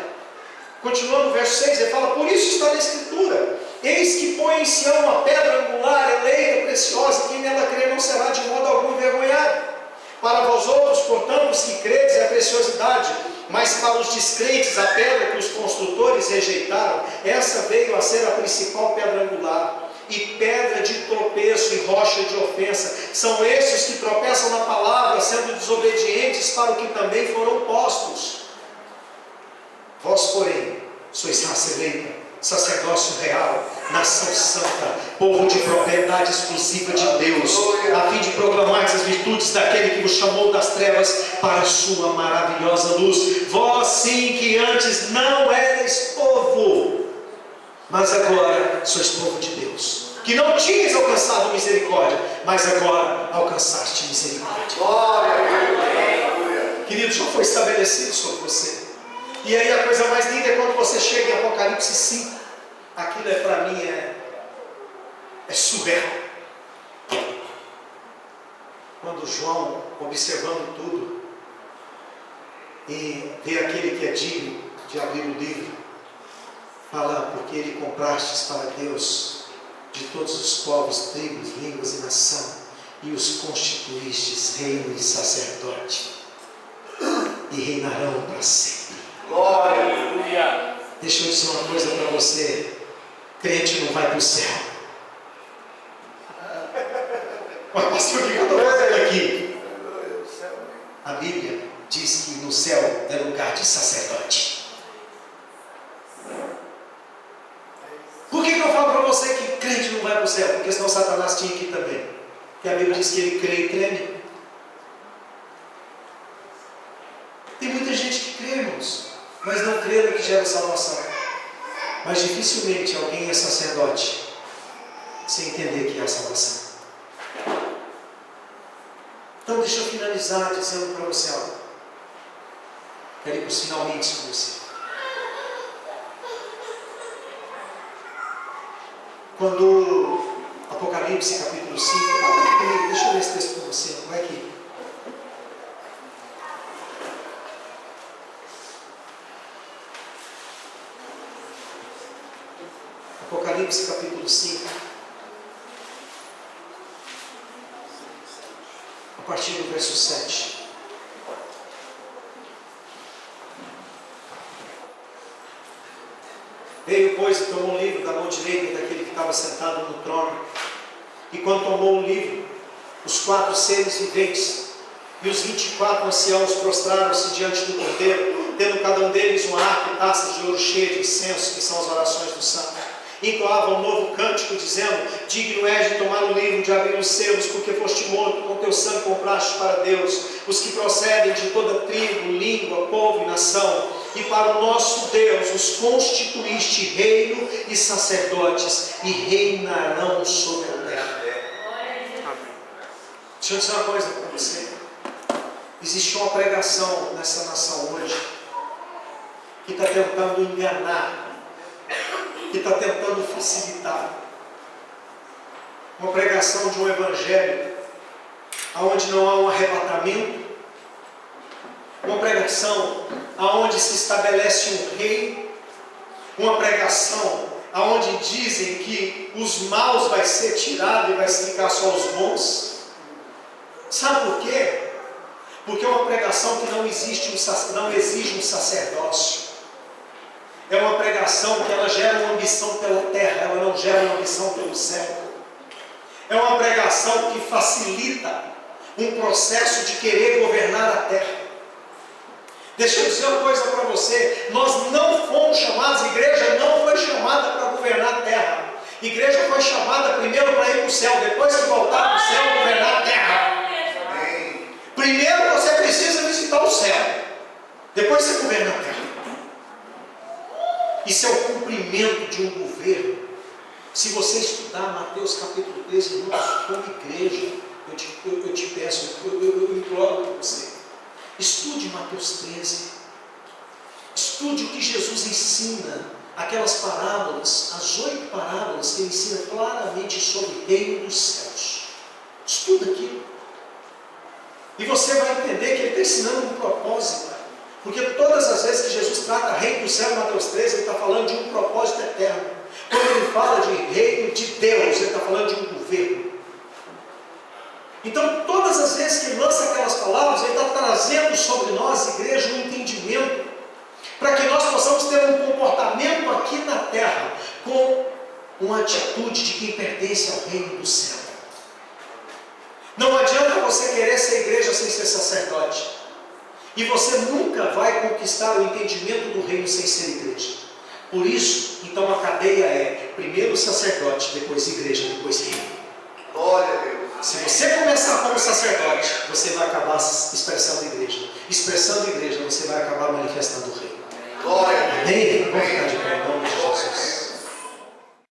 continuando no verso 6, ele fala: por isso está na Escritura, eis que põe em Sião uma pedra angular, eleita, preciosa, quem nela crê não será de modo algum envergonhado. Para vós outros, portanto, os que credes, é a preciosidade, mas para os descrentes, a pedra que os construtores rejeitaram, essa veio a ser a principal pedra angular, e pedra de tropeço e rocha de ofensa. São estes que tropeçam na palavra, sendo desobedientes para o que também foram postos. Vós, porém, sois raça eleita, sacerdócio real, nação santa, povo de propriedade exclusiva de Deus, a fim de proclamar as virtudes daquele que vos chamou das trevas para a sua maravilhosa luz. Vós sim que antes não erais povo, mas agora sois povo de Deus, que não tinhas alcançado misericórdia, mas agora alcançaste misericórdia. Glória a Deus. Querido, já foi estabelecido sobre você. E aí a coisa mais linda é quando você chega em Apocalipse 5. Aquilo para mim é surreal. Quando João, observando tudo, e vê aquele que é digno de abrir o livro, fala: porque ele comprastes para Deus de todos os povos, tribos, línguas e nação, e os constituístes reino e sacerdote, e reinarão para sempre. Glória. Aleluia. Deixa eu dizer uma coisa para você: crente não vai para o céu. Mas pastor, o que eu estou fazendo aqui? A Bíblia diz que no céu é lugar de sacerdote. Por que eu falo para você que crente não vai para o céu? Porque senão Satanás tinha aqui também. Porque a Bíblia diz que ele crê e treme. Tem muita gente que crê, irmãos, mas não crê no que gera salvação. Mas dificilmente alguém é sacerdote sem entender que é a salvação. Então deixa eu finalizar dizendo para você algo. Quero ir para os finalmente com você. Quando Apocalipse capítulo 5, deixa eu ler esse texto para você, vai aqui. Apocalipse capítulo 5, a partir do verso 7. Veio, pois, e tomou um livro da mão direita daquele que estava sentado no trono. E quando tomou o livro, os 4 seres viventes e os 24 anciãos prostraram-se diante do Cordeiro, tendo cada um deles uma harpa e taças de ouro cheia de incenso, que são as orações dos santos. Entoavam um novo cântico, dizendo: digno és de tomar o livro, de abrir os selos, porque foste morto, com teu sangue compraste para Deus os que procedem de toda tribo, língua, povo e nação, e para o nosso Deus os constituíste reino e sacerdotes, e reinarão sobre a terra. Deixa eu dizer uma coisa para você. Existe uma pregação nessa nação hoje que está tentando enganar, que está tentando facilitar. Uma pregação de um evangelho onde não há um arrebatamento, uma pregação aonde se estabelece um rei, uma pregação aonde dizem que os maus vai ser tirado e vai ficar só os bons. Sabe por quê? Porque é uma pregação que não exige um sacerdócio. É uma pregação que ela gera uma ambição pela terra, ela não gera uma ambição pelo céu. É uma pregação que facilita um processo de querer governar a terra. Deixa eu dizer uma coisa para você, nós não fomos chamados, a igreja não foi chamada para governar a terra. A igreja foi chamada primeiro para ir para o céu, depois que voltar para o céu, governar a terra. Primeiro você precisa visitar o céu, depois você governa a terra. Isso é o cumprimento de um governo. Se você estudar Mateus capítulo 13, irmãos, como igreja, eu te peço, eu imploro para você, estude Mateus 13, estude o que Jesus ensina, aquelas parábolas, as 8 parábolas que ele ensina claramente sobre o reino dos céus. Estuda aquilo, e você vai entender que ele está ensinando um propósito, porque todas as vezes que Jesus trata reino do céu em Mateus 13, ele está falando de um propósito eterno. Quando ele fala de reino de Deus, ele está falando de um governo. Então, todas as vezes que ele lança aquelas palavras, ele está trazendo sobre nós, igreja, um entendimento, para que nós possamos ter um comportamento aqui na terra, com uma atitude de quem pertence ao reino do céu. Não adianta você querer ser igreja sem ser sacerdote, e você nunca vai conquistar o entendimento do reino sem ser igreja. Por isso, então a cadeia é primeiro sacerdote, depois igreja, depois reino. Glória a Deus. Se você começar como sacerdote, você vai acabar expressando igreja. Expressando igreja, você vai acabar manifestando o reino. Glória a Deus. Amém? Vamos ficar de